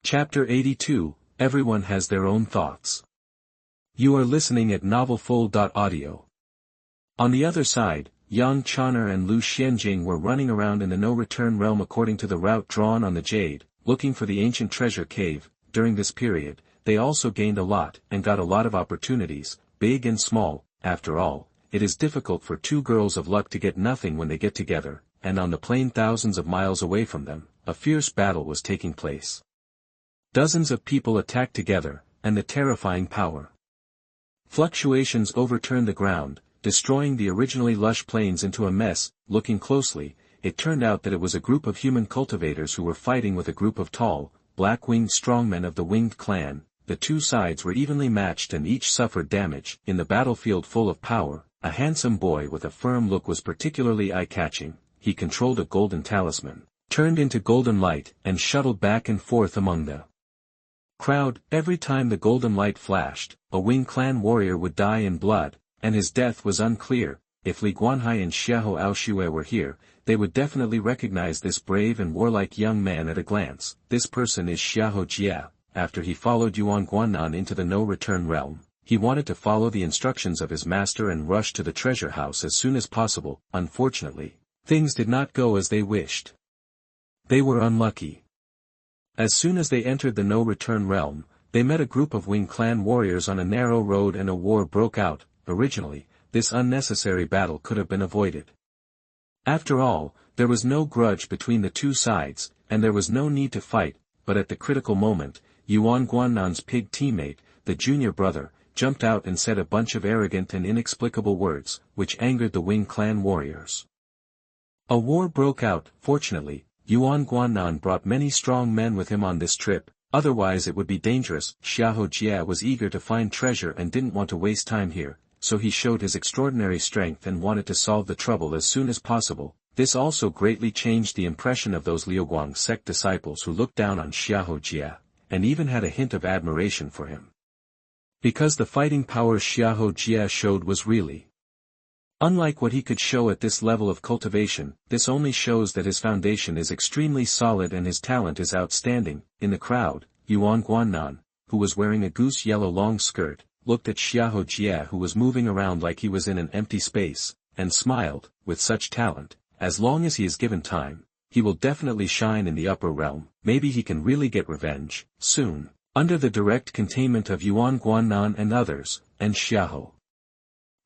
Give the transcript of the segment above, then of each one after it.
Chapter 82, Everyone Has Their Own Thoughts. You are listening at novelfull.audio. On the other side, Yang Chaner and Lu Xianjing were running around in the no-return realm according to the route drawn on the jade, looking for the ancient treasure cave. During this period, they also gained a lot and got a lot of opportunities, big and small. After all, it is difficult for two girls of luck to get nothing when they get together, and on the plain thousands of miles away from them, a fierce battle was taking place. Dozens of people attacked together, and the terrifying power. Fluctuations overturned the ground, destroying the originally lush plains into a mess. Looking closely, it turned out that it was a group of human cultivators who were fighting with a group of tall, black-winged strongmen of the Winged Clan. The two sides were evenly matched and each suffered damage. In the battlefield full of power, a handsome boy with a firm look was particularly eye-catching. He controlled a golden talisman, turned into golden light, and shuttled back and forth among the crowd. Every time the golden light flashed, a Winged Clan warrior would die in blood, and his death was unclear. If Li Guanhai and Xiahou Aoshui were here, they would definitely recognize this brave and warlike young man at a glance. This person is Xiahou Jia. After he followed Xuanhuan into the no-return realm, he wanted to follow the instructions of his master and rush to the treasure house as soon as possible. Unfortunately, things did not go as they wished. They were unlucky. As soon as they entered the no-return realm, they met a group of Winged Clan warriors on a narrow road and a war broke out. Originally, this unnecessary battle could have been avoided. After all, there was no grudge between the two sides, and there was no need to fight, but at the critical moment, Yuan Guannan's pig teammate, the junior brother, jumped out and said a bunch of arrogant and inexplicable words, which angered the Winged Clan warriors. A war broke out. Fortunately, Yuan Guannan brought many strong men with him on this trip, otherwise it would be dangerous. Xiahou Jia was eager to find treasure and didn't want to waste time here, so he showed his extraordinary strength and wanted to solve the trouble as soon as possible. This also greatly changed the impression of those Liuguang sect disciples who looked down on Xiahou Jia, and even had a hint of admiration for him. Because the fighting power Xiahou Jia showed was really unlike what he could show at this level of cultivation. This only shows that his foundation is extremely solid and his talent is outstanding. In the crowd, Yuan Guannan, who was wearing a goose yellow long skirt, looked at Xiahou Jia who was moving around like he was in an empty space, and smiled. With such talent, as long as he is given time, he will definitely shine in the upper realm. Maybe he can really get revenge, soon, under the direct containment of Yuan Guannan and others, and Xiahou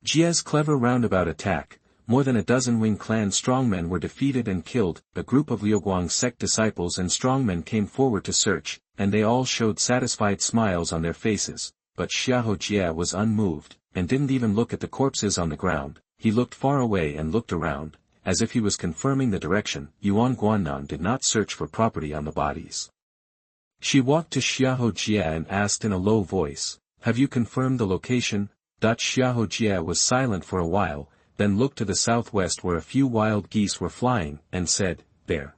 Jia's clever roundabout attack. More than a dozen Winged Clan strongmen were defeated and killed. A group of Liuguang sect disciples and strongmen came forward to search, and they all showed satisfied smiles on their faces, but Xiahou Jia was unmoved, and didn't even look at the corpses on the ground. He looked far away and looked around, as if he was confirming the direction. Yuan Guannan did not search for property on the bodies. She walked to Xiahou Jia and asked in a low voice, "Have you confirmed the location?" Xiahou Jia was silent for a while, then looked to the southwest where a few wild geese were flying, and said, "There."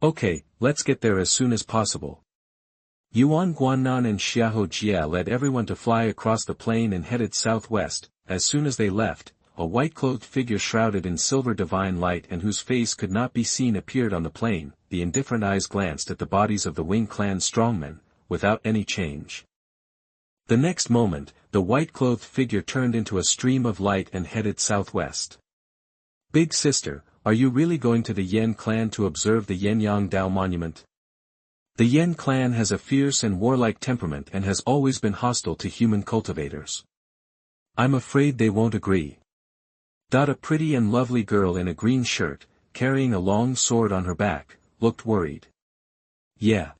"Okay, let's get there as soon as possible." Yuan Guannan and Xiahou Jia led everyone to fly across the plain and headed southwest. As soon as they left, a white-clothed figure shrouded in silver divine light and whose face could not be seen appeared on the plain. The indifferent eyes glanced at the bodies of the Winged Clan strongmen, without any change. The next moment, the white-clothed figure turned into a stream of light and headed southwest. "Big sister, are you really going to the Yan clan to observe the Yenyang Dao monument? The Yan clan has a fierce and warlike temperament and has always been hostile to human cultivators. I'm afraid they won't agree." A pretty and lovely girl in a green shirt, carrying a long sword on her back, looked worried. "Yeah."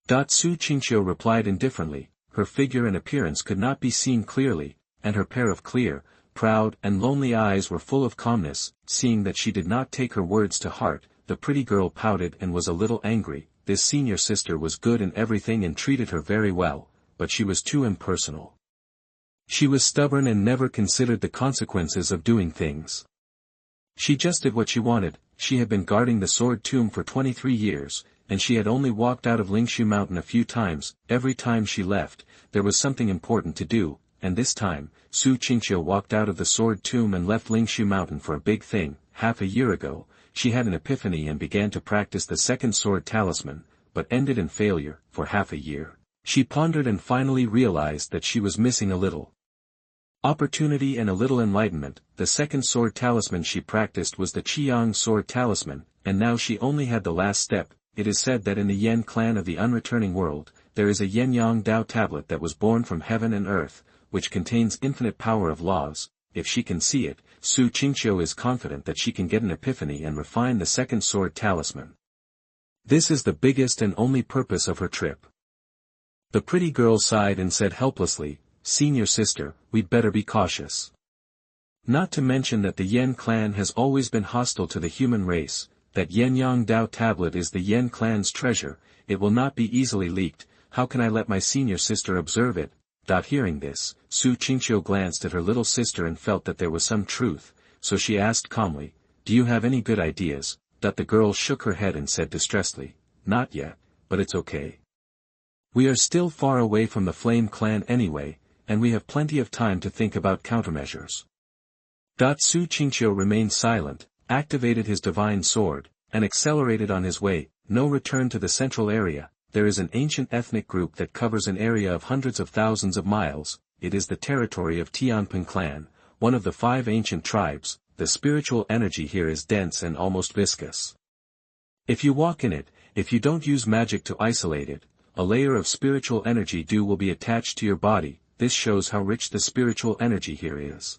Su Qingqiu replied indifferently. Her figure and appearance could not be seen clearly, and her pair of clear, proud and lonely eyes were full of calmness. Seeing that she did not take her words to heart, the pretty girl pouted and was a little angry. This senior sister was good in everything and treated her very well, but she was too impersonal. She was stubborn and never considered the consequences of doing things. She just did what she wanted. She had been guarding the sword tomb for 23 years, and she had only walked out of Lingshu Mountain a few times. Every time she left, there was something important to do, and this time, Su Qingqiu walked out of the sword tomb and left Lingshu Mountain for a big thing. Half a year ago, she had an epiphany and began to practice the second sword talisman, but ended in failure. For half a year, she pondered and finally realized that she was missing a little opportunity and a little enlightenment. The second sword talisman she practiced was the Qiyang sword talisman, and now she only had the last step. It is said that in the Yen clan of the unreturning world, there is a Yen-Yang Dao tablet that was born from heaven and earth, which contains infinite power of laws. If she can see it, Su Qingqiu is confident that she can get an epiphany and refine the second sword talisman. This is the biggest and only purpose of her trip. The pretty girl sighed and said helplessly, "Senior sister, we'd better be cautious. Not to mention that the Yen clan has always been hostile to the human race, that Yen-Yang Dao tablet is the Yen clan's treasure, it will not be easily leaked. How can I let my senior sister observe it?" Hearing this, Su Qingqiu glanced at her little sister and felt that there was some truth, so she asked calmly, "Do you have any good ideas?" The girl shook her head and said distressedly, "Not yet, but it's okay. We are still far away from the Flame clan anyway, and we have plenty of time to think about countermeasures." Su Qingqiu remained silent, activated his divine sword, and accelerated on his way. No return to the central area. There is an ancient ethnic group that covers an area of hundreds of thousands of miles. It is the territory of Tianping clan, one of the 5 ancient tribes. The spiritual energy here is dense and almost viscous. If you walk in it, if you don't use magic to isolate it, a layer of spiritual energy dew will be attached to your body. This shows how rich the spiritual energy here is.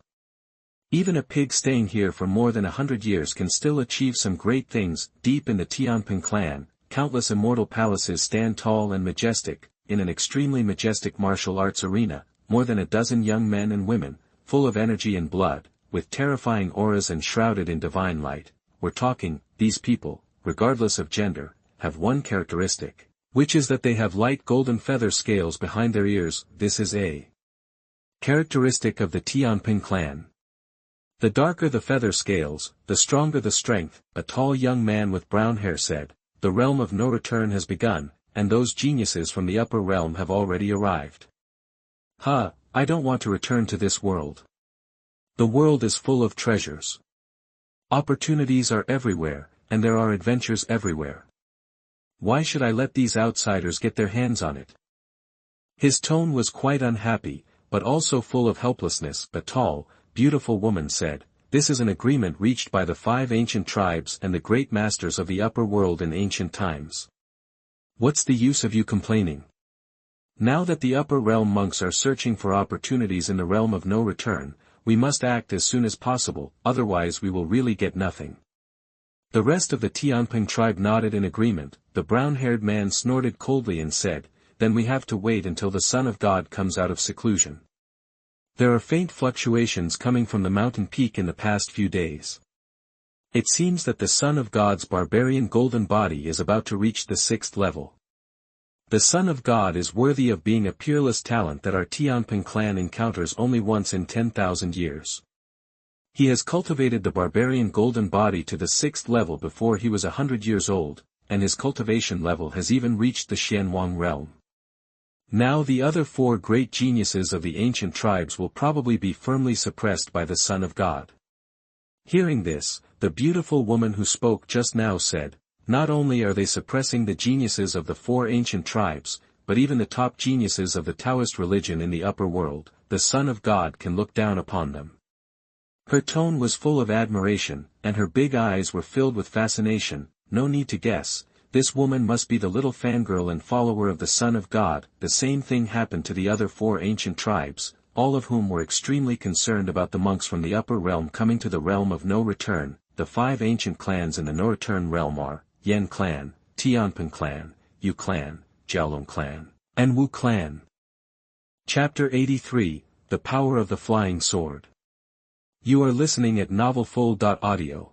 Even a pig staying here for more than 100 years can still achieve some great things. Deep in the Tianping clan, countless immortal palaces stand tall and majestic. In an extremely majestic martial arts arena, more than a dozen young men and women, full of energy and blood, with terrifying auras and shrouded in divine light. We're talking, these people, regardless of gender, have one characteristic, which is that they have light golden feather scales behind their ears. This is a characteristic of the Tianping clan. The darker the feather scales, the stronger the strength. A tall young man with brown hair said, "The realm of no return has begun, and those geniuses from the upper realm have already arrived." I don't want to return to this world. The world is full of treasures. Opportunities are everywhere, and there are adventures everywhere. Why should I let these outsiders get their hands on it? His tone was quite unhappy, but also full of helplessness. A tall, beautiful woman said, "This is an agreement reached by the 5 ancient tribes and the great masters of the upper world in ancient times. What's the use of you complaining? Now that the upper realm monks are searching for opportunities in the realm of no return, we must act as soon as possible, otherwise we will really get nothing." The rest of the Tianping tribe nodded in agreement. The brown-haired man snorted coldly and said, "Then we have to wait until the Son of God comes out of seclusion. There are faint fluctuations coming from the mountain peak in the past few days. It seems that the Son of God's barbarian golden body is about to reach the 6th level. The Son of God is worthy of being a peerless talent that our Tianping clan encounters only once in 10,000 years. He has cultivated the barbarian golden body to the 6th level before he was 100 years old, and his cultivation level has even reached the Xuanhuan realm. Now the other 4 great geniuses of the ancient tribes will probably be firmly suppressed by the Son of God." Hearing this, the beautiful woman who spoke just now said, "Not only are they suppressing the geniuses of the 4 ancient tribes, but even the top geniuses of the Taoist religion in the upper world. The Son of God can look down upon them." Her tone was full of admiration, and her big eyes were filled with fascination. No need to guess, this woman must be the little fangirl and follower of the Son of God. The same thing happened to the other 4 ancient tribes, all of whom were extremely concerned about the monks from the upper realm coming to the realm of no return. The 5 ancient clans in the no return realm are Yen clan, Tianping clan, Yu clan, Jiaolong clan, and Wu clan. Chapter 83, The Power of the Flying Sword. You are listening at novelfull.audio.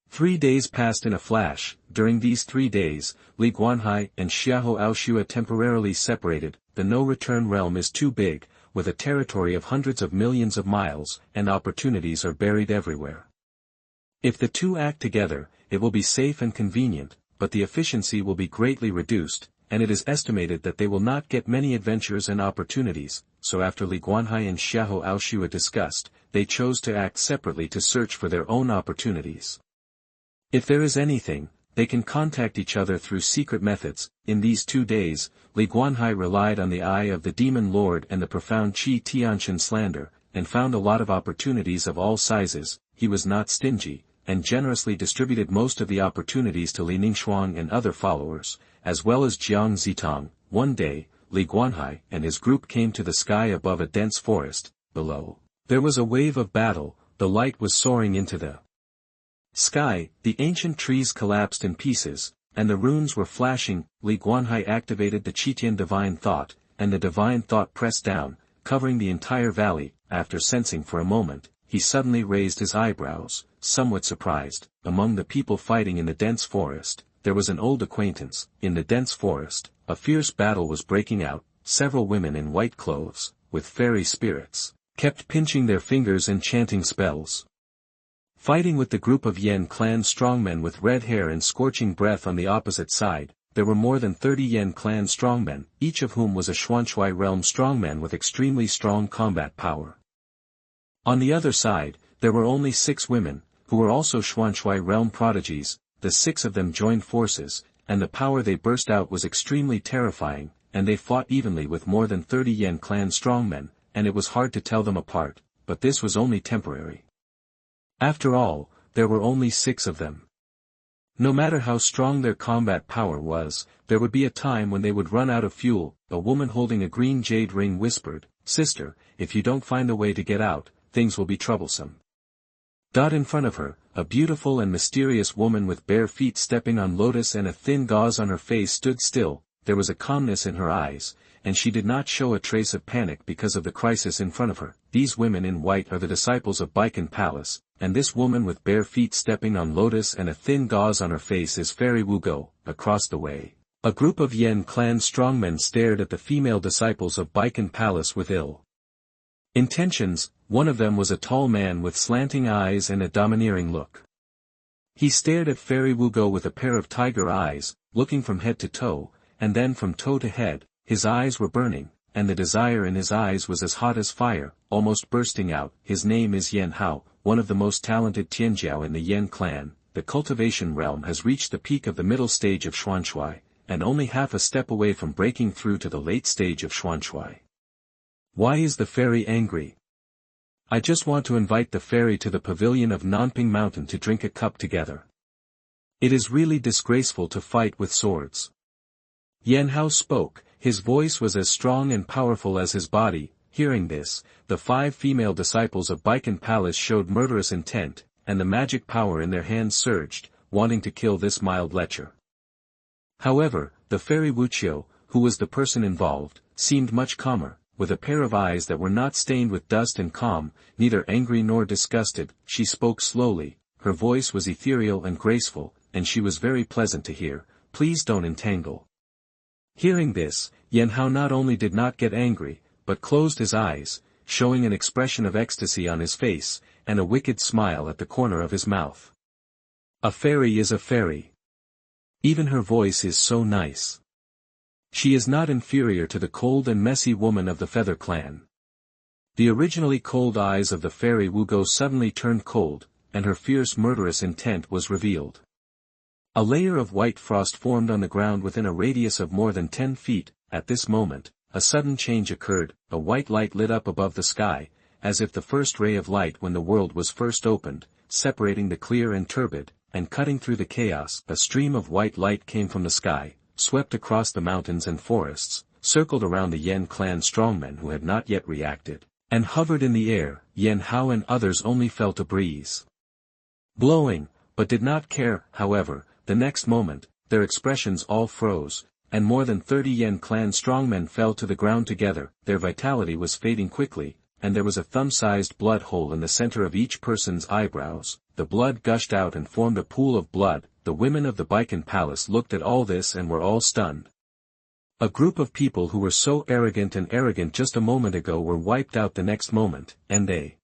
3 days passed in a flash. During these 3 days, Li Guanhai and Xiahou Aoshua temporarily separated. The no-return realm is too big, with a territory of hundreds of millions of miles, and opportunities are buried everywhere. If the two act together, it will be safe and convenient, but the efficiency will be greatly reduced, and it is estimated that they will not get many adventures and opportunities. So after Li Guanhai and Xiahou Aoshua discussed, they chose to act separately to search for their own opportunities. If there is anything, they can contact each other through secret methods. In these 2 days, Li Guanhai relied on the eye of the Demon Lord and the profound Qi Tianqian slander, and found a lot of opportunities of all sizes. He was not stingy, and generously distributed most of the opportunities to Li Ningxuang and other followers, as well as Jiang Zitong. One day, Li Guanhai and his group came to the sky above a dense forest. Below, there was a wave of battle. The light was soaring into the sky, the ancient trees collapsed in pieces, and the runes were flashing. Li Guanhai activated the Qitian divine thought, and the divine thought pressed down, covering the entire valley. After sensing for a moment, he suddenly raised his eyebrows, somewhat surprised. Among the people fighting in the dense forest, there was an old acquaintance. In the dense forest, a fierce battle was breaking out. Several women in white clothes, with fairy spirits, kept pinching their fingers and chanting spells. Fighting with the group of Yen clan strongmen with red hair and scorching breath on the opposite side, there were more than 30 Yen clan strongmen, each of whom was a Xuanhuan realm strongman with extremely strong combat power. On the other side, there were only 6 women, who were also Xuanhuan realm prodigies. The 6 of them joined forces, and the power they burst out was extremely terrifying, and they fought evenly with more than 30 Yen clan strongmen, and it was hard to tell them apart, but this was only temporary. After all, there were only 6 of them. No matter how strong their combat power was, there would be a time when they would run out of fuel. A woman holding a green jade ring whispered, "Sister, if you don't find a way to get out, things will be troublesome." In front of her, a beautiful and mysterious woman with bare feet stepping on lotus and a thin gauze on her face stood still. There was a calmness in her eyes, and she did not show a trace of panic because of the crisis in front of her. These women in white are the disciples of Baikan Palace, and this woman with bare feet stepping on lotus and a thin gauze on her face is Fairy Wugo. Across the way, a group of Yen clan strongmen stared at the female disciples of Baikan Palace with ill intentions. One of them was a tall man with slanting eyes and a domineering look. He stared at Fairy Wugo with a pair of tiger eyes, looking from head to toe, and then from toe to head. His eyes were burning, and the desire in his eyes was as hot as fire, almost bursting out. His name is Yan Hao, one of the most talented Tianjiao in the Yen clan. The cultivation realm has reached the peak of the middle stage of Xuanhuan, and only half a step away from breaking through to the late stage of Xuanhuan. Why is the fairy angry? I just want to invite the fairy to the pavilion of Nanping Mountain to drink a cup together. It is really disgraceful to fight with swords. Yan Hao spoke, his voice was as strong and powerful as his body. Hearing this, the 5 female disciples of Baikan Palace showed murderous intent, and the magic power in their hands surged, wanting to kill this mild lecher. However, the fairy Wuqiu, who was the person involved, seemed much calmer, with a pair of eyes that were not stained with dust and calm, neither angry nor disgusted. She spoke slowly, her voice was ethereal and graceful, and she was very pleasant to hear. Please don't entangle. Hearing this, Yan Hao not only did not get angry, but closed his eyes, showing an expression of ecstasy on his face, and a wicked smile at the corner of his mouth. A fairy is a fairy. Even her voice is so nice. She is not inferior to the cold and messy woman of the Feather Clan. The originally cold eyes of the fairy Wugo suddenly turned cold, and her fierce murderous intent was revealed. A layer of white frost formed on the ground within a radius of more than 10 feet. At this moment, a sudden change occurred. A white light lit up above the sky, as if the first ray of light when the world was first opened, separating the clear and turbid, and cutting through the chaos. A stream of white light came from the sky, swept across the mountains and forests, circled around the Yen clan strongmen who had not yet reacted, and hovered in the air. Yan Hao and others only felt a breeze blowing, but did not care. However, the next moment, their expressions all froze, and more than 30 Yen clan strongmen fell to the ground together. Their vitality was fading quickly, and there was a thumb-sized blood hole in the center of each person's eyebrows. The blood gushed out and formed a pool of blood. The women of the Baikan Palace looked at all this and were all stunned. A group of people who were so arrogant just a moment ago were wiped out the next moment, and they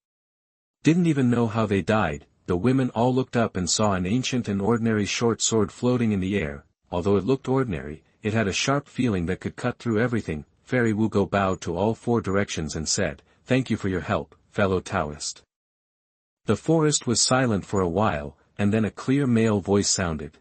didn't even know how they died. The women all looked up and saw an ancient and ordinary short sword floating in the air. Although it looked ordinary, it had a sharp feeling that could cut through everything. Fairy Wugo bowed to all 4 directions and said, "Thank you for your help, fellow Taoist." The forest was silent for a while, and then a clear male voice sounded.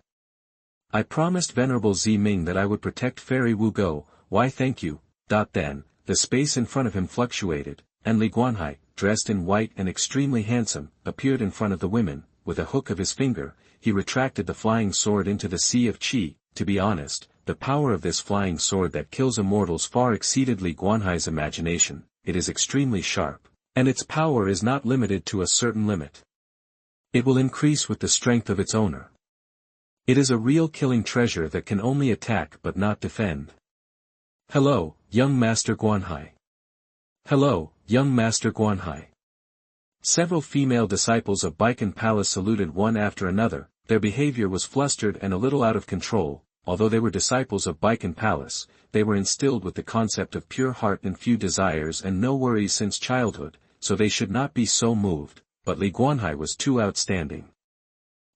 I promised Venerable Ziming that I would protect Fairy Wu Go, why thank you. Then, the space in front of him fluctuated, and Li Guanhai, dressed in white and extremely handsome, appeared in front of the women. With a hook of his finger, he retracted the flying sword into the sea of qi. To be honest, the power of this flying sword that kills immortals far exceeded Li Guanhai's imagination. It is extremely sharp, and its power is not limited to a certain limit. It will increase with the strength of its owner. It is a real killing treasure that can only attack but not defend. Hello, young Master Guanhai. Hello, young Master Guanhai. Several female disciples of Baikan Palace saluted one after another. Their behavior was flustered and a little out of control. Although they were disciples of Baikan Palace, they were instilled with the concept of pure heart and few desires and no worries since childhood, so they should not be so moved, but Li Guanhai was too outstanding.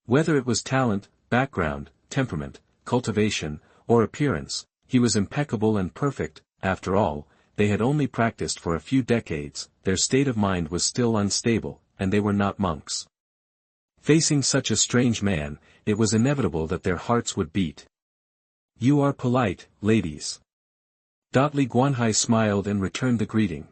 Whether it was talent, background, temperament, cultivation, or appearance, he was impeccable and perfect. After all, they had only practiced for a few decades, their state of mind was still unstable, and they were not monks. Facing such a strange man, it was inevitable that their hearts would beat. You are polite, ladies. Li Guanhai smiled and returned the greeting.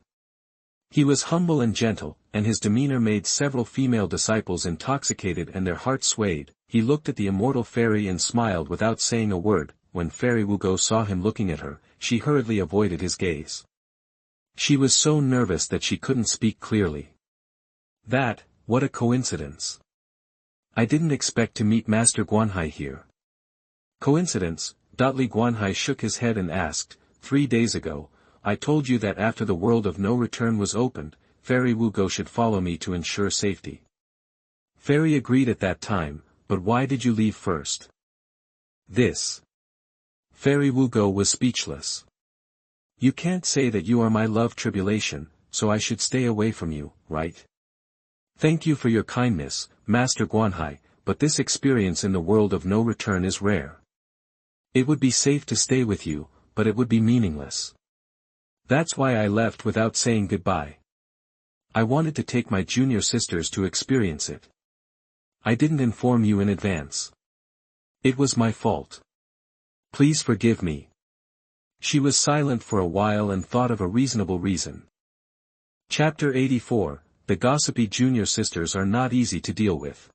He was humble and gentle, and his demeanor made several female disciples intoxicated and their hearts swayed. He looked at the immortal fairy and smiled without saying a word. When Fairy Wu Go saw him looking at her, she hurriedly avoided his gaze. She was so nervous that she couldn't speak clearly. What a coincidence. I didn't expect to meet Master Guanhai here. Coincidence? Li Guanhai shook his head and asked, 3 days ago, I told you that after the world of no return was opened, Fairy Wu Go should follow me to ensure safety. Fairy agreed at that time, but why did you leave first? Fairy Wu Go was speechless. You can't say that you are my love tribulation, so I should stay away from you, right? Thank you for your kindness, Master Guanhai, but this experience in the world of no return is rare. It would be safe to stay with you, but it would be meaningless. That's why I left without saying goodbye. I wanted to take my junior sisters to experience it. I didn't inform you in advance. It was my fault. Please forgive me. She was silent for a while and thought of a reasonable reason. Chapter 84, The Gossipy Junior Sisters Are Not Easy to Deal With.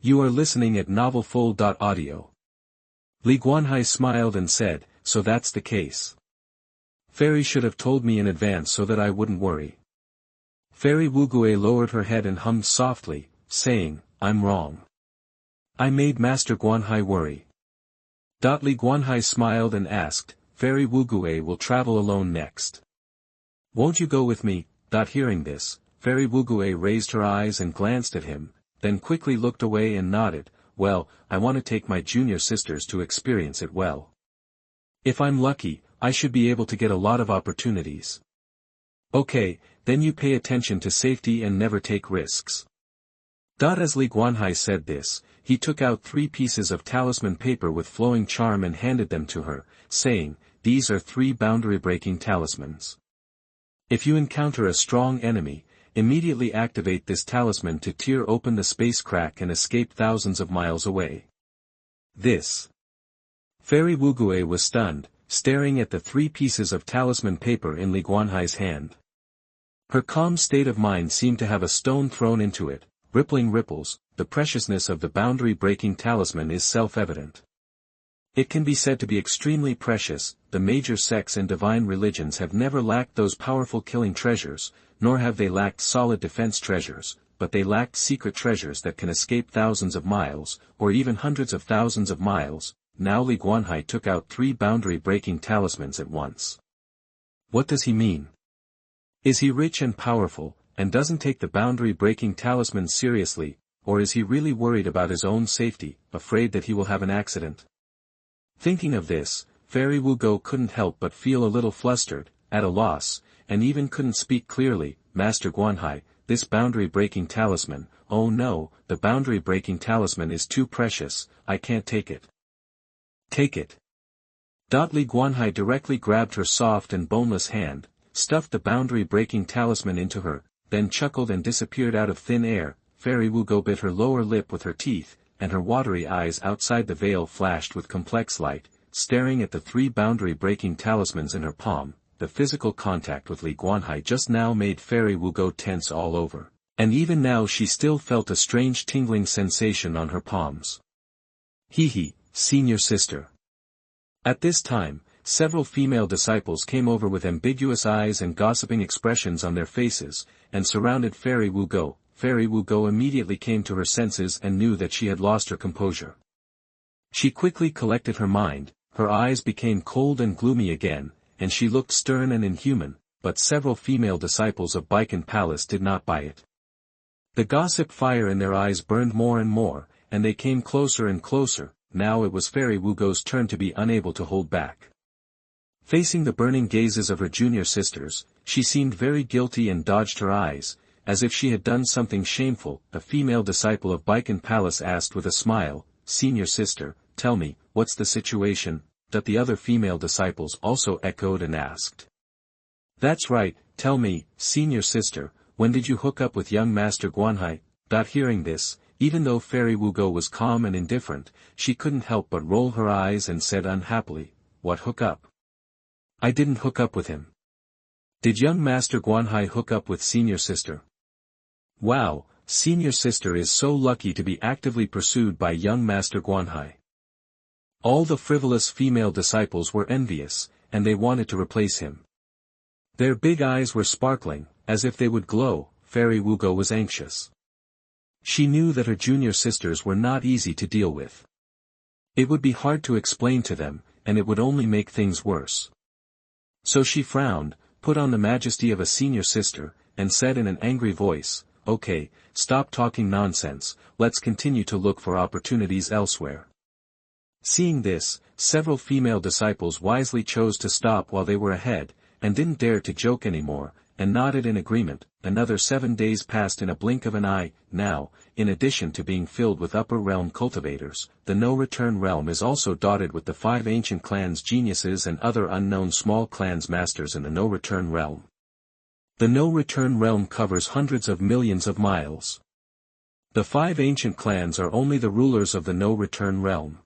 You are listening at novelfull.audio. Li Guanhai smiled and said, so that's the case. Fairy should have told me in advance so that I wouldn't worry. Fairy Wu Go lowered her head and hummed softly, saying, I'm wrong. I made Master Guanhai worry. Li Guanhai smiled and asked, Fairy Wu Go will travel alone next. Won't you go with me? Hearing this, Fairy Wu Go raised her eyes and glanced at him, then quickly looked away and nodded, well, I want to take my junior sisters to experience it well. If I'm lucky, I should be able to get a lot of opportunities. Okay, then you pay attention to safety and never take risks. As Li Guanhai said this, he took out 3 pieces of talisman paper with flowing charm and handed them to her, saying, these are 3 boundary-breaking talismans. If you encounter a strong enemy, immediately activate this talisman to tear open the space crack and escape thousands of miles away. Fairy Wu Go was stunned, staring at the 3 pieces of talisman paper in Li Guanhai's hand. Her calm state of mind seemed to have a stone thrown into it, rippling ripples. The preciousness of the boundary-breaking talisman is self-evident. It can be said to be extremely precious. The major sects and divine religions have never lacked those powerful killing treasures, nor have they lacked solid defense treasures, but they lacked secret treasures that can escape thousands of miles, or even hundreds of thousands of miles. Now Li Guanhai took out 3 boundary-breaking talismans at once. What does he mean? Is he rich and powerful, and doesn't take the boundary-breaking talisman seriously, or is he really worried about his own safety, afraid that he will have an accident? Thinking of this, Fairy Wu Go couldn't help but feel a little flustered, at a loss, and even couldn't speak clearly. Master Guanhai, this boundary-breaking talisman, oh no, the boundary-breaking talisman is too precious, I can't take it. Take it. Li Guanhai directly grabbed her soft and boneless hand, stuffed the boundary-breaking talisman into her, then chuckled and disappeared out of thin air. Fairy Wu Go bit her lower lip with her teeth, and her watery eyes outside the veil flashed with complex light, staring at the three boundary-breaking talismans in her palm. The physical contact with Li Guanhai just now made Fairy Wu go tense all over, and even now she still felt a strange tingling sensation on her palms. Hee, senior sister. At this time, several female disciples came over with ambiguous eyes and gossiping expressions on their faces, and surrounded Fairy Wu Go. Fairy Wu Go immediately came to her senses and knew that she had lost her composure. She quickly collected her mind, her eyes became cold and gloomy again, and she looked stern and inhuman, but several female disciples of Baikan Palace did not buy it. The gossip fire in their eyes burned more and more, and they came closer and closer. Now it was Fairy Wu Go's turn to be unable to hold back. Facing the burning gazes of her junior sisters, she seemed very guilty and dodged her eyes, as if she had done something shameful. A female disciple of Baikan Palace asked with a smile, "Senior sister, tell me, what's the situation?" That the other female disciples also echoed and asked. "That's right, tell me, senior sister, when did you hook up with young Master Guanhai?" Hearing this, even though Fairy Wu Go was calm and indifferent, she couldn't help but roll her eyes and said unhappily, "What hook up? I didn't hook up with him. Did young Master Guanhai hook up with senior sister?" "Wow, senior sister is so lucky to be actively pursued by young Master Guanhai." All the frivolous female disciples were envious, and they wanted to replace him. Their big eyes were sparkling, as if they would glow. Fairy Wu Go was anxious. She knew that her junior sisters were not easy to deal with. It would be hard to explain to them, and it would only make things worse. So she frowned, put on the majesty of a senior sister, and said in an angry voice, "Okay, stop talking nonsense, let's continue to look for opportunities elsewhere." Seeing this, several female disciples wisely chose to stop while they were ahead, and didn't dare to joke anymore, and nodded in agreement. Another 7 days passed in a blink of an eye. Now, in addition to being filled with upper realm cultivators, the no-return realm is also dotted with the 5 ancient clans geniuses and other unknown small clans masters in the no-return realm. The no-return realm covers hundreds of millions of miles. The 5 ancient clans are only the rulers of the no-return realm.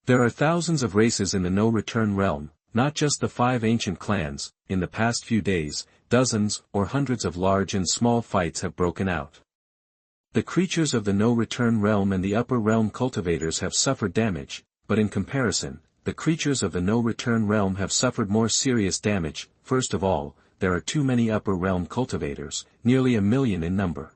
There are thousands of races in the no-return realm, not just the 5 ancient clans. In the past few days, dozens or hundreds of large and small fights have broken out. The creatures of the no-return realm and the upper realm cultivators have suffered damage, but in comparison, the creatures of the no-return realm have suffered more serious damage. First of all, there are too many upper realm cultivators, nearly 1 million in number.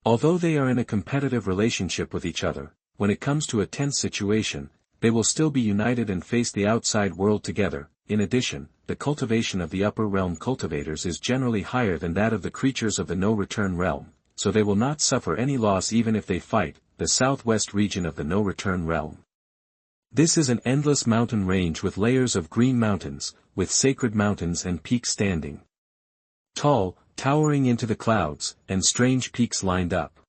Although they are in a competitive relationship with each other, when it comes to a tense situation, they will still be united and face the outside world together. In addition, the cultivation of the upper realm cultivators is generally higher than that of the creatures of the no-return realm, so they will not suffer any loss even if they fight. The southwest region of the no-return realm. This is an endless mountain range with layers of green mountains, with sacred mountains and peaks standing tall, towering into the clouds, and strange peaks lined up.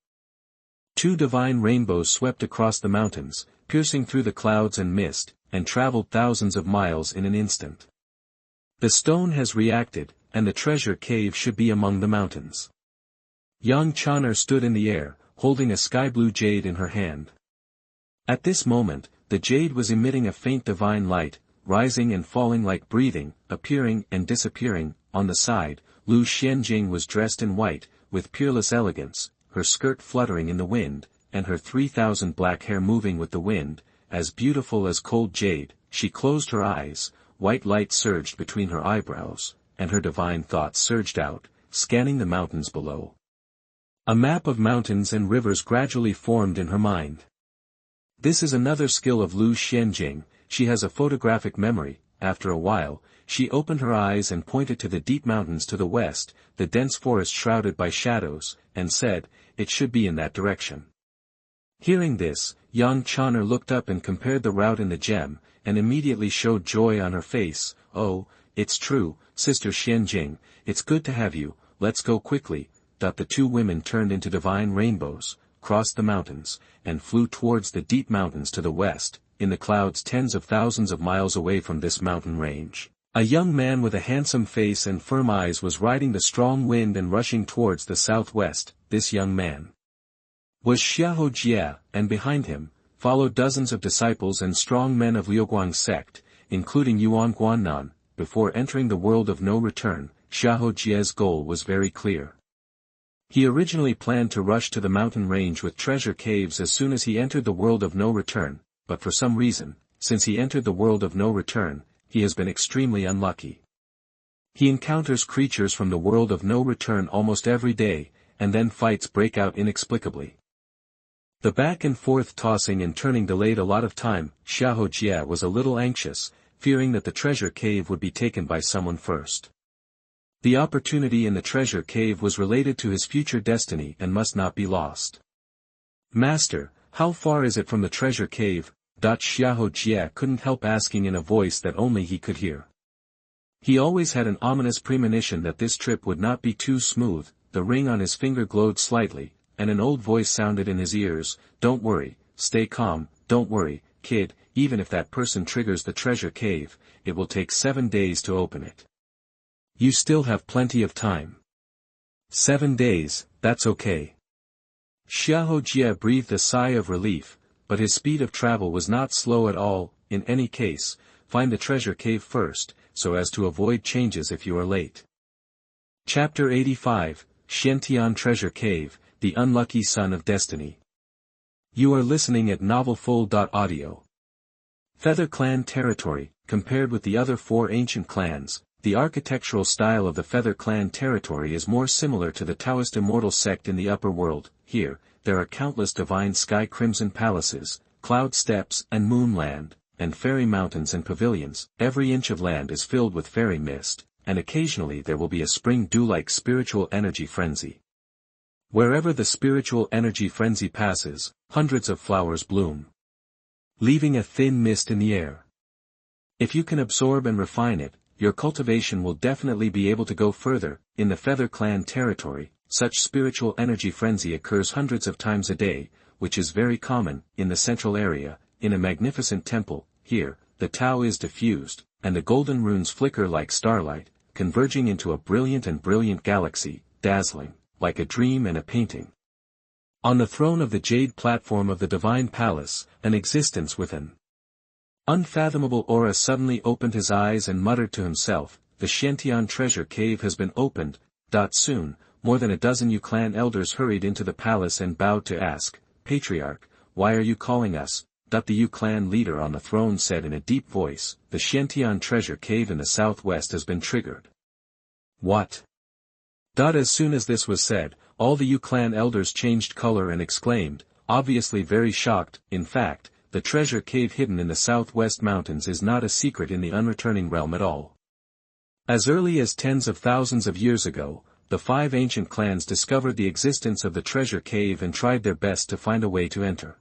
2 divine rainbows swept across the mountains, piercing through the clouds and mist, and traveled thousands of miles in an instant. The stone has reacted, and the treasure cave should be among the mountains. Yang Chaner stood in the air, holding a sky-blue jade in her hand. At this moment, the jade was emitting a faint divine light, rising and falling like breathing, appearing and disappearing. On the side, Lu Xianjing was dressed in white, with peerless elegance, her skirt fluttering in the wind, and her 3,000 black hair moving with the wind, as beautiful as cold jade. She closed her eyes, white light surged between her eyebrows, and her divine thoughts surged out, scanning the mountains below. A map of mountains and rivers gradually formed in her mind. This is another skill of Lu Xianjing, she has a photographic memory. After a while, she opened her eyes and pointed to the deep mountains to the west, the dense forest shrouded by shadows, and said, "It should be in that direction." Hearing this, Yang Chaner looked up and compared the route in the gem, and immediately showed joy on her face. "Oh, it's true, Sister Xianjing, it's good to have you, let's go quickly." The 2 women turned into divine rainbows, crossed the mountains, and flew towards the deep mountains to the west. In the clouds tens of thousands of miles away from this mountain range, a young man with a handsome face and firm eyes was riding the strong wind and rushing towards the southwest. This young man was Xiahou Jie, and behind him, followed dozens of disciples and strong men of Liuguang's sect, including Xuanhuan. Before entering the world of no return, Xiahou Jie's goal was very clear. He originally planned to rush to the mountain range with treasure caves as soon as he entered the world of no return, but for some reason, since he entered the world of no return, he has been extremely unlucky. He encounters creatures from the world of no return almost every day, and then fights break out inexplicably. The back and forth tossing and turning delayed a lot of time. Xiahou Jie was a little anxious, fearing that the treasure cave would be taken by someone first. The opportunity in the treasure cave was related to his future destiny and must not be lost. Master, how far is it from the treasure cave? Xiahou Jie couldn't help asking in a voice that only he could hear. He always had an ominous premonition that this trip would not be too smooth. The ring on his finger glowed slightly, and an old voice sounded in his ears. Don't worry, stay calm, don't worry, kid, even if that person triggers the treasure cave, it will take 7 days to open it. You still have plenty of time. 7 days, that's okay. Xiahou Jie breathed a sigh of relief, but his speed of travel was not slow at all. In any case, find the treasure cave first, so as to avoid changes if you are late. Chapter 85, Xuantian Treasure Cave, The Unlucky Son of Destiny. You are listening at novelfull.audio. Feather Clan territory. Compared with the other 4 ancient clans, the architectural style of the Feather Clan territory is more similar to the Taoist immortal sect in the upper world. Here, there are countless divine sky crimson palaces, cloud steppes and moonland, and fairy mountains and pavilions. Every inch of land is filled with fairy mist, and occasionally there will be a spring dew-like spiritual energy frenzy. Wherever the spiritual energy frenzy passes, hundreds of flowers bloom, leaving a thin mist in the air. If you can absorb and refine it, your cultivation will definitely be able to go further. In the Feather Clan territory, such spiritual energy frenzy occurs hundreds of times a day, which is very common. In the central area, in a magnificent temple, here, the Tao is diffused, and the golden runes flicker like starlight, converging into a brilliant galaxy, dazzling, like a dream and a painting. On the throne of the jade platform of the divine palace, an existence with an unfathomable aura suddenly opened his eyes and muttered to himself, the Xuantian Treasure Cave has been opened. Soon, more than a dozen Yu clan elders hurried into the palace and bowed to ask, Patriarch, why are you calling us? The Yu clan leader on the throne said in a deep voice, the Xuantian Treasure Cave in the southwest has been triggered. What? As soon as this was said, all the Yu clan elders changed color and exclaimed, obviously very shocked. In fact, the treasure cave hidden in the southwest mountains is not a secret in the unreturning realm at all. As early as tens of thousands of years ago, the 5 ancient clans discovered the existence of the treasure cave and tried their best to find a way to enter.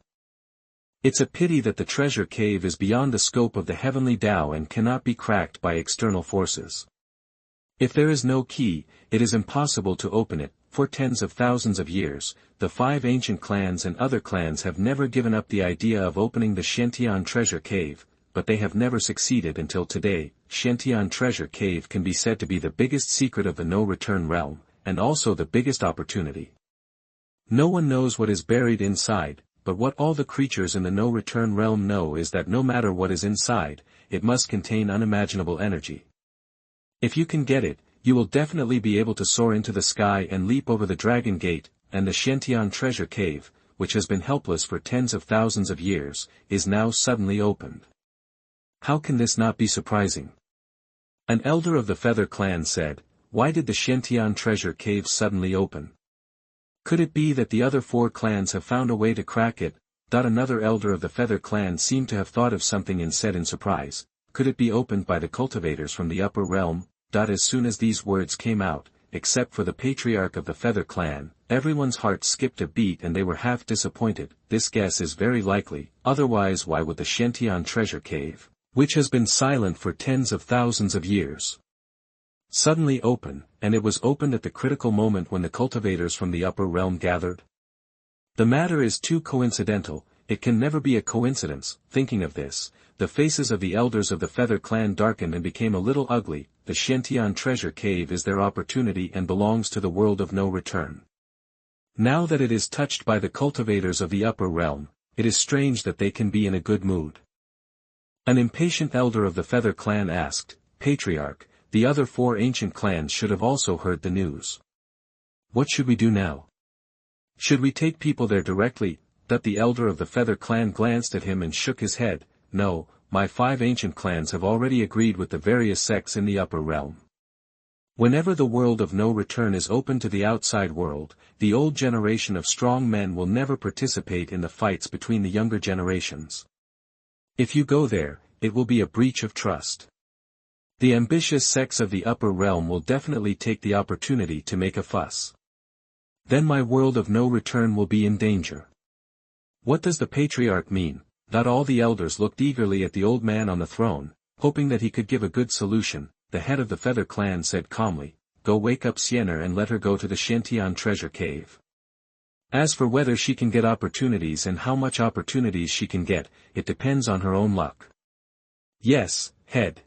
It's a pity that the treasure cave is beyond the scope of the heavenly Tao and cannot be cracked by external forces. If there is no key, it is impossible to open it. For tens of thousands of years, the 5 ancient clans and other clans have never given up the idea of opening the Xuantian Treasure Cave, but they have never succeeded until today. Xuantian Treasure Cave can be said to be the biggest secret of the no-return realm, and also the biggest opportunity. No one knows what is buried inside, but what all the creatures in the no-return realm know is that no matter what is inside, it must contain unimaginable energy. If you can get it, you will definitely be able to soar into the sky and leap over the Dragon Gate, and the Xuantian Treasure Cave, which has been helpless for tens of thousands of years, is now suddenly opened. How can this not be surprising? An elder of the Feather Clan said, why did the Xuantian Treasure Cave suddenly open? Could it be that the other 4 clans have found a way to crack it? Another elder of the Feather Clan seemed to have thought of something and said in surprise, could it be opened by the cultivators from the upper realm? As soon as these words came out, except for the patriarch of the Feather Clan, everyone's heart skipped a beat and they were half disappointed. This guess is very likely, otherwise why would the Xuantian Treasure Cave, which has been silent for tens of thousands of years, suddenly open? And it was opened at the critical moment when the cultivators from the upper realm gathered? The matter is too coincidental, it can never be a coincidence. Thinking of this, the faces of the elders of the Feather Clan darkened and became a little ugly. The Xuantian Treasure Cave is their opportunity and belongs to the world of no return. Now that it is touched by the cultivators of the upper realm, it is strange that they can be in a good mood. An impatient elder of the Feather clan asked, Patriarch, the other 4 ancient clans should have also heard the news. What should we do now? Should we take people there directly? That the elder of the Feather clan glanced at him and shook his head. No, my 5 ancient clans have already agreed with the various sects in the upper realm. Whenever the world of no return is open to the outside world, the old generation of strong men will never participate in the fights between the younger generations. If you go there, it will be a breach of trust. The ambitious sects of the upper realm will definitely take the opportunity to make a fuss. Then my world of no return will be in danger. What does the Patriarch mean? Not all the elders looked eagerly at the old man on the throne, hoping that he could give a good solution. The head of the Feather clan said calmly, Go wake up Sienna and let her go to the Xuantian Treasure Cave. As for whether she can get opportunities and how much opportunities she can get, it depends on her own luck. Yes, head.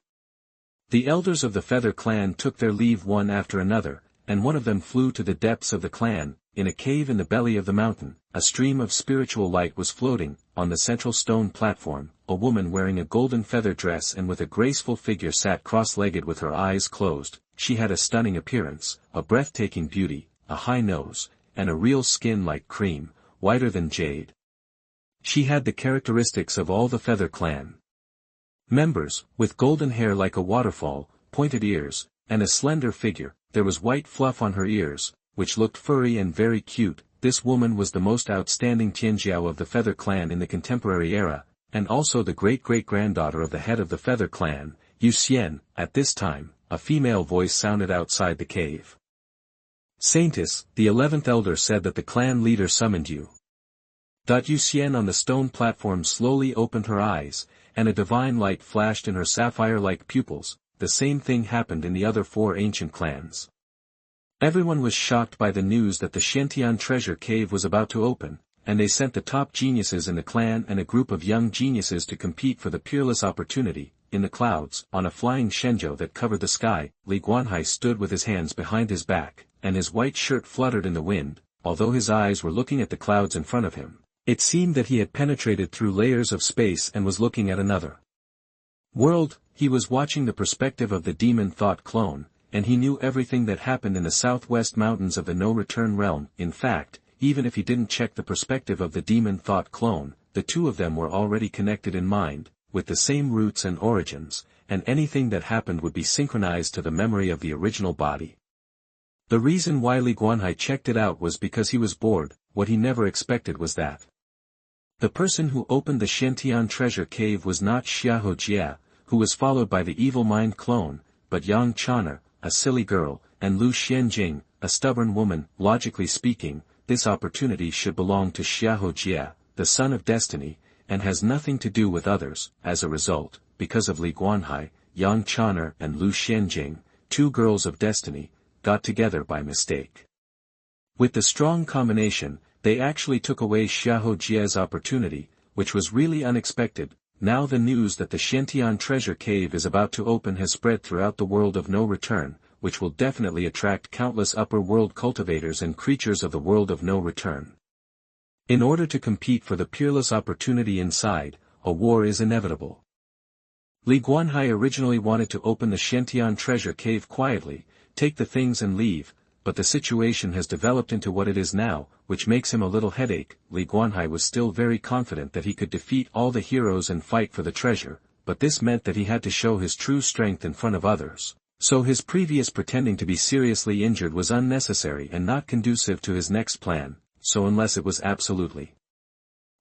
The elders of the Feather clan took their leave one after another, and one of them flew to the depths of the clan. In a cave in the belly of the mountain, a stream of spiritual light was floating. On the central stone platform, a woman wearing a golden feather dress and with a graceful figure sat cross-legged with her eyes closed. She had a stunning appearance, a breathtaking beauty, a high nose, and a real skin like cream, whiter than jade. She had the characteristics of all the Feather clan members, with golden hair like a waterfall, pointed ears, and a slender figure. There was white fluff on her ears, which looked furry and very cute. This woman was the most outstanding Tianjiao of the Feather clan in the contemporary era, and also the great-great-granddaughter of the head of the Feather clan, Yu Xian. At this time, a female voice sounded outside the cave. Saintess, the 11th elder said that the clan leader summoned you. Yu Xian on the stone platform slowly opened her eyes, and a divine light flashed in her sapphire-like pupils. The same thing happened in the other 4 ancient clans. Everyone was shocked by the news that the Xuantian Treasure Cave was about to open, and they sent the top geniuses in the clan and a group of young geniuses to compete for the peerless opportunity. In the clouds, on a flying shenzhou that covered the sky, Li Guanhai stood with his hands behind his back, and his white shirt fluttered in the wind. Although his eyes were looking at the clouds in front of him, it seemed that he had penetrated through layers of space and was looking at another world. He was watching the perspective of the demon thought clone, and he knew everything that happened in the southwest mountains of the no-return realm. In fact, even if he didn't check the perspective of the demon thought clone, the 2 of them were already connected in mind, with the same roots and origins, and anything that happened would be synchronized to the memory of the original body. The reason why Li Guanhai checked it out was because he was bored. What he never expected was that the person who opened the Xuantian Treasure Cave was not Xiahou Jia, who was followed by the evil mind clone, but Yang Chana, a silly girl, and Lu Xianjing, a stubborn woman. Logically speaking, this opportunity should belong to Xiahou Jia, the son of destiny, and has nothing to do with others. As a result, because of Li Guanhai, Yang Chana and Lu Xianjing, 2 girls of destiny, got together by mistake. With the strong combination, they actually took away Xiahou Jia's opportunity, which was really unexpected. Now the news that the Xuantian Treasure Cave is about to open has spread throughout the world of no return, which will definitely attract countless upper world cultivators and creatures of the world of no return. In order to compete for the peerless opportunity inside, a war is inevitable. Li Guanhai originally wanted to open the Xuantian Treasure Cave quietly, take the things and leave, but the situation has developed into what it is now, which makes him a little headache. Li Guanhai was still very confident that he could defeat all the heroes and fight for the treasure, but this meant that he had to show his true strength in front of others. So his previous pretending to be seriously injured was unnecessary and not conducive to his next plan. So unless it was absolutely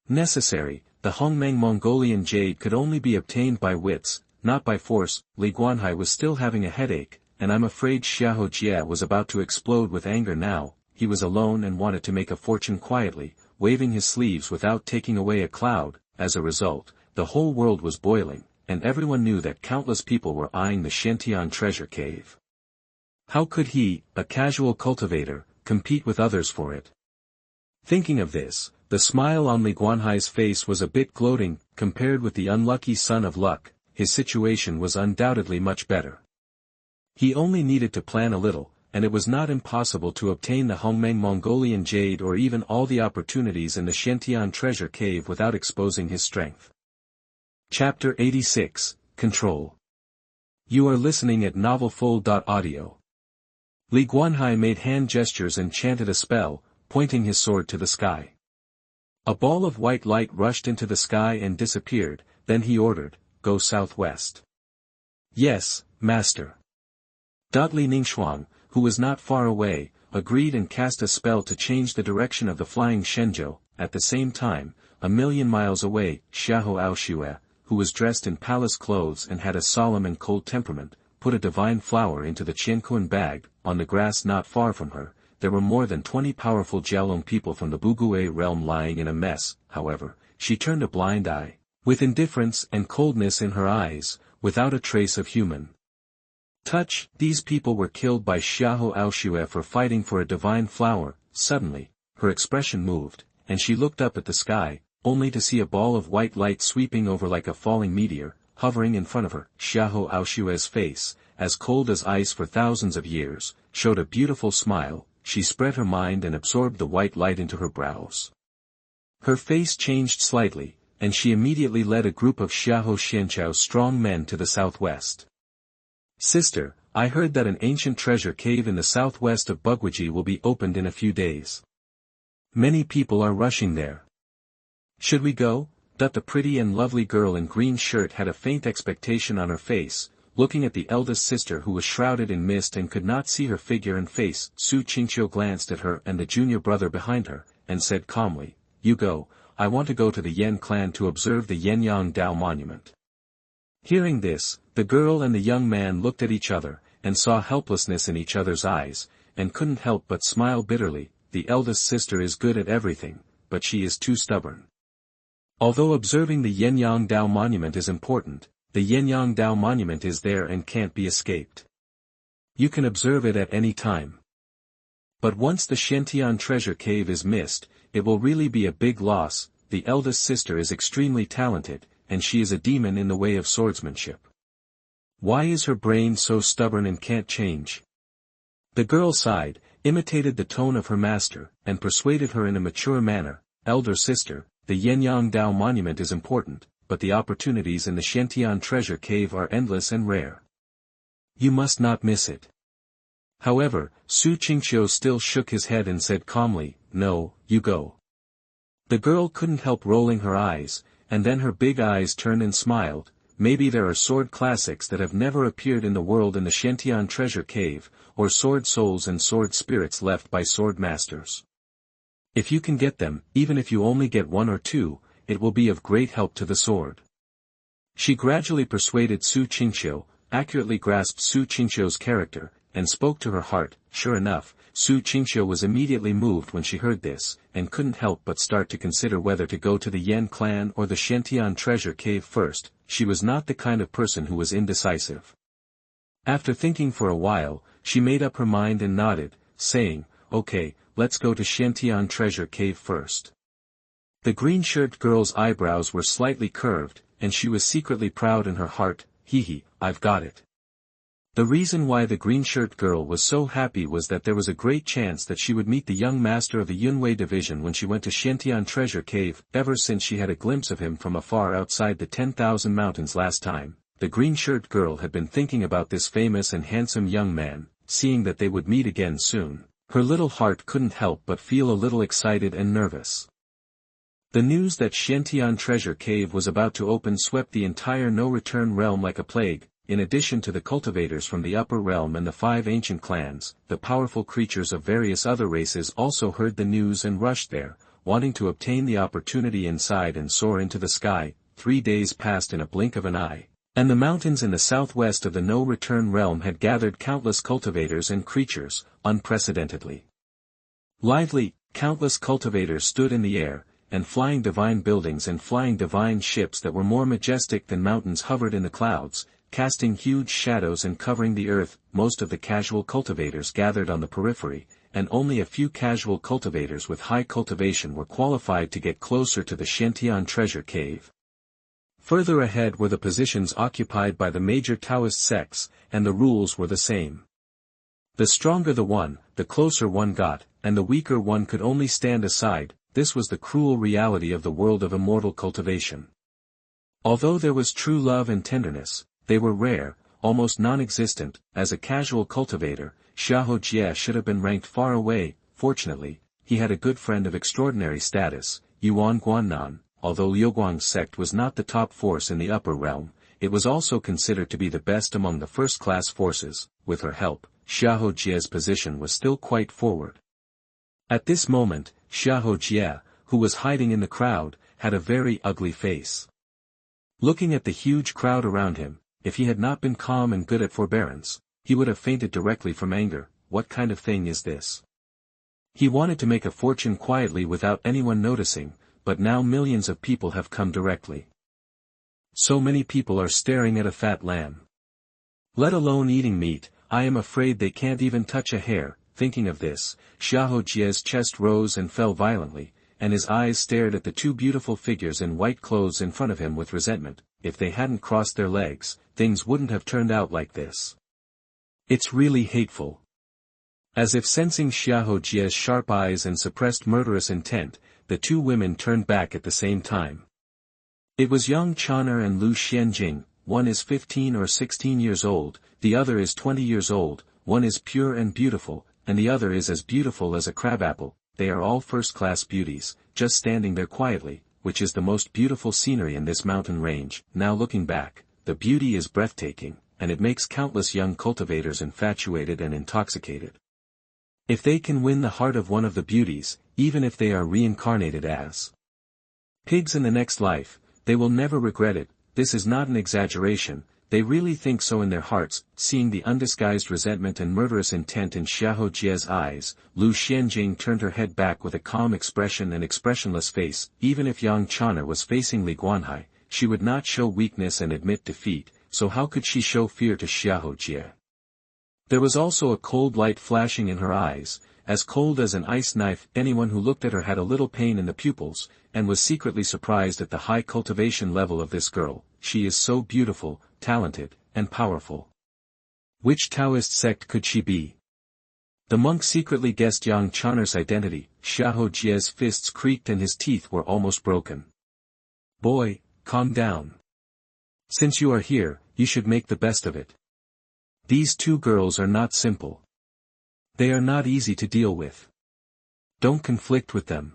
necessary, the Hongmeng Mongolian jade could only be obtained by wits, not by force. Li Guanhai was still having a headache, and I'm afraid Xiahou Jia was about to explode with anger now. He was alone and wanted to make a fortune quietly, waving his sleeves without taking away a cloud. As a result, the whole world was boiling, and everyone knew that countless people were eyeing the Xuantian Treasure Cave. How could he, a casual cultivator, compete with others for it? Thinking of this, the smile on Li Guanhai's face was a bit gloating. Compared with the unlucky son of luck, his situation was undoubtedly much better. He only needed to plan a little, and it was not impossible to obtain the Hongmeng Mongolian jade or even all the opportunities in the Xuantian Treasure Cave without exposing his strength. Chapter 86, Control. You are listening at novelfull.audio. Li Guanhai made hand gestures and chanted a spell, pointing his sword to the sky. A ball of white light rushed into the sky and disappeared, then he ordered, "Go southwest." "Yes, master." Li Ningxuang, who was not far away, agreed and cast a spell to change the direction of the flying Shenzhou. At the same time, 1,000,000 miles away, Xiahou Aoxue, who was dressed in palace clothes and had a solemn and cold temperament, put a divine flower into the Qiankun bag. On the grass not far from her, there were more than 20 powerful Jiaolong people from the Bugue realm lying in a mess. However, she turned a blind eye, with indifference and coldness in her eyes, without a trace of human touch. These people were killed by Xiahou Aoxue for fighting for a divine flower. Suddenly, her expression moved, and she looked up at the sky, only to see a ball of white light sweeping over like a falling meteor, hovering in front of her. Xiahou Aoxue's face, as cold as ice for thousands of years, showed a beautiful smile. She spread her mind and absorbed the white light into her brows. Her face changed slightly, and she immediately led a group of Xiahou Xianchao's strong men to the southwest. "Sister, I heard that an ancient treasure cave in the southwest of Bugwaji will be opened in a few days. Many people are rushing there. Should we go?" The pretty and lovely girl in green shirt had a faint expectation on her face, looking at the eldest sister who was shrouded in mist and could not see her figure and face. Su Qingqiu glanced at her and the junior brother behind her, and said calmly, "You go, I want to go to the Yan clan to observe the Yenyang Dao monument." Hearing this, the girl and the young man looked at each other, and saw helplessness in each other's eyes, and couldn't help but smile bitterly. The eldest sister is good at everything, but she is too stubborn. Although observing the Yenyang Dao monument is important, the Yenyang Dao monument is there and can't be escaped. You can observe it at any time. But once the Xuantian Treasure Cave is missed, it will really be a big loss. The eldest sister is extremely talented, and she is a demon in the way of swordsmanship. Why is her brain so stubborn and can't change? The girl sighed, imitated the tone of her master, and persuaded her in a mature manner, "Elder sister, the Yenyang Dao monument is important, but the opportunities in the Xuantian Treasure Cave are endless and rare. You must not miss it." However, Su Qingqiu still shook his head and said calmly, "No, you go." The girl couldn't help rolling her eyes, and then her big eyes turned and smiled. Maybe there are sword classics that have never appeared in the world in the Xuantian Treasure Cave, or sword souls and sword spirits left by sword masters. If you can get them, even if you only get one or two, it will be of great help to the sword. She gradually persuaded Su Qingqiu, accurately grasped Su Qingqiu's character, and spoke to her heart. Sure enough, Su Qingqiu was immediately moved when she heard this, and couldn't help but start to consider whether to go to the Yan clan or the Xuantian Treasure Cave first. She was not the kind of person who was indecisive. After thinking for a while, she made up her mind and nodded, saying, "Okay, let's go to Xuantian Treasure Cave first." The green-shirt girl's eyebrows were slightly curved, and she was secretly proud in her heart. Hee, I've got it. The reason why the green-shirt girl was so happy was that there was a great chance that she would meet the young master of the Yunwei Division when she went to Xuantian Treasure Cave. Ever since she had a glimpse of him from afar outside the 10,000 mountains last time, the green-shirt girl had been thinking about this famous and handsome young man. Seeing that they would meet again soon, her little heart couldn't help but feel a little excited and nervous. The news that Xuantian Treasure Cave was about to open swept the entire no-return realm like a plague. In addition to the cultivators from the upper realm and the 5 ancient clans, the powerful creatures of various other races also heard the news and rushed there, wanting to obtain the opportunity inside and soar into the sky. 3 days passed in a blink of an eye, and the mountains in the southwest of the no-return realm had gathered countless cultivators and creatures, unprecedentedly lively. Countless cultivators stood in the air, and flying divine buildings and flying divine ships that were more majestic than mountains hovered in the clouds, casting huge shadows and covering the earth. Most of the casual cultivators gathered on the periphery, and only a few casual cultivators with high cultivation were qualified to get closer to the Xuantian Treasure Cave. Further ahead were the positions occupied by the major Taoist sects, and the rules were the same. The stronger the one, the closer one got, and the weaker one could only stand aside. This was the cruel reality of the world of immortal cultivation. Although there was true love and tenderness, they were rare, almost non-existent. As a casual cultivator, Xiahou should have been ranked far away. Fortunately, he had a good friend of extraordinary status, Xuanhuan. Although Liuguang's sect was not the top force in the upper realm, it was also considered to be the best among the first-class forces. With her help, Xiahou's position was still quite forward. At this moment, Xiahou, who was hiding in the crowd, had a very ugly face. Looking at the huge crowd around him, if he had not been calm and good at forbearance, he would have fainted directly from anger. What kind of thing is this? He wanted to make a fortune quietly without anyone noticing, but now millions of people have come directly. So many people are staring at a fat lamb. Let alone eating meat, I am afraid they can't even touch a hair. Thinking of this, Xiahou's chest rose and fell violently, and his eyes stared at the two beautiful figures in white clothes in front of him with resentment. If they hadn't crossed their legs, things wouldn't have turned out like this. It's really hateful. As if sensing Xiahou's sharp eyes and suppressed murderous intent, the two women turned back at the same time. It was young Chana and Lu Xianjing. One is 15 or 16 years old, the other is 20 years old. One is pure and beautiful, and the other is as beautiful as a crabapple. They are all first-class beauties, just standing there quietly, which is the most beautiful scenery in this mountain range. Now looking back, the beauty is breathtaking, and it makes countless young cultivators infatuated and intoxicated. If they can win the heart of one of the beauties, even if they are reincarnated as pigs in the next life, they will never regret it. This is not an exaggeration, they really think so in their hearts. Seeing the undisguised resentment and murderous intent in Xiahou's eyes, Lu Xianjing turned her head back with a calm expression and expressionless face. Even if Yang Chana was facing Li Guanhai, she would not show weakness and admit defeat, so how could she show fear to Xiahou? There was also a cold light flashing in her eyes, as cold as an ice knife. Anyone who looked at her had a little pain in the pupils, and was secretly surprised at the high cultivation level of this girl. She is so beautiful, talented, and powerful. Which Taoist sect could she be? The monk secretly guessed Yang Chana's identity. Xiahou's fists creaked and his teeth were almost broken. Boy, calm down. Since you are here, you should make the best of it. These two girls are not simple. They are not easy to deal with. Don't conflict with them.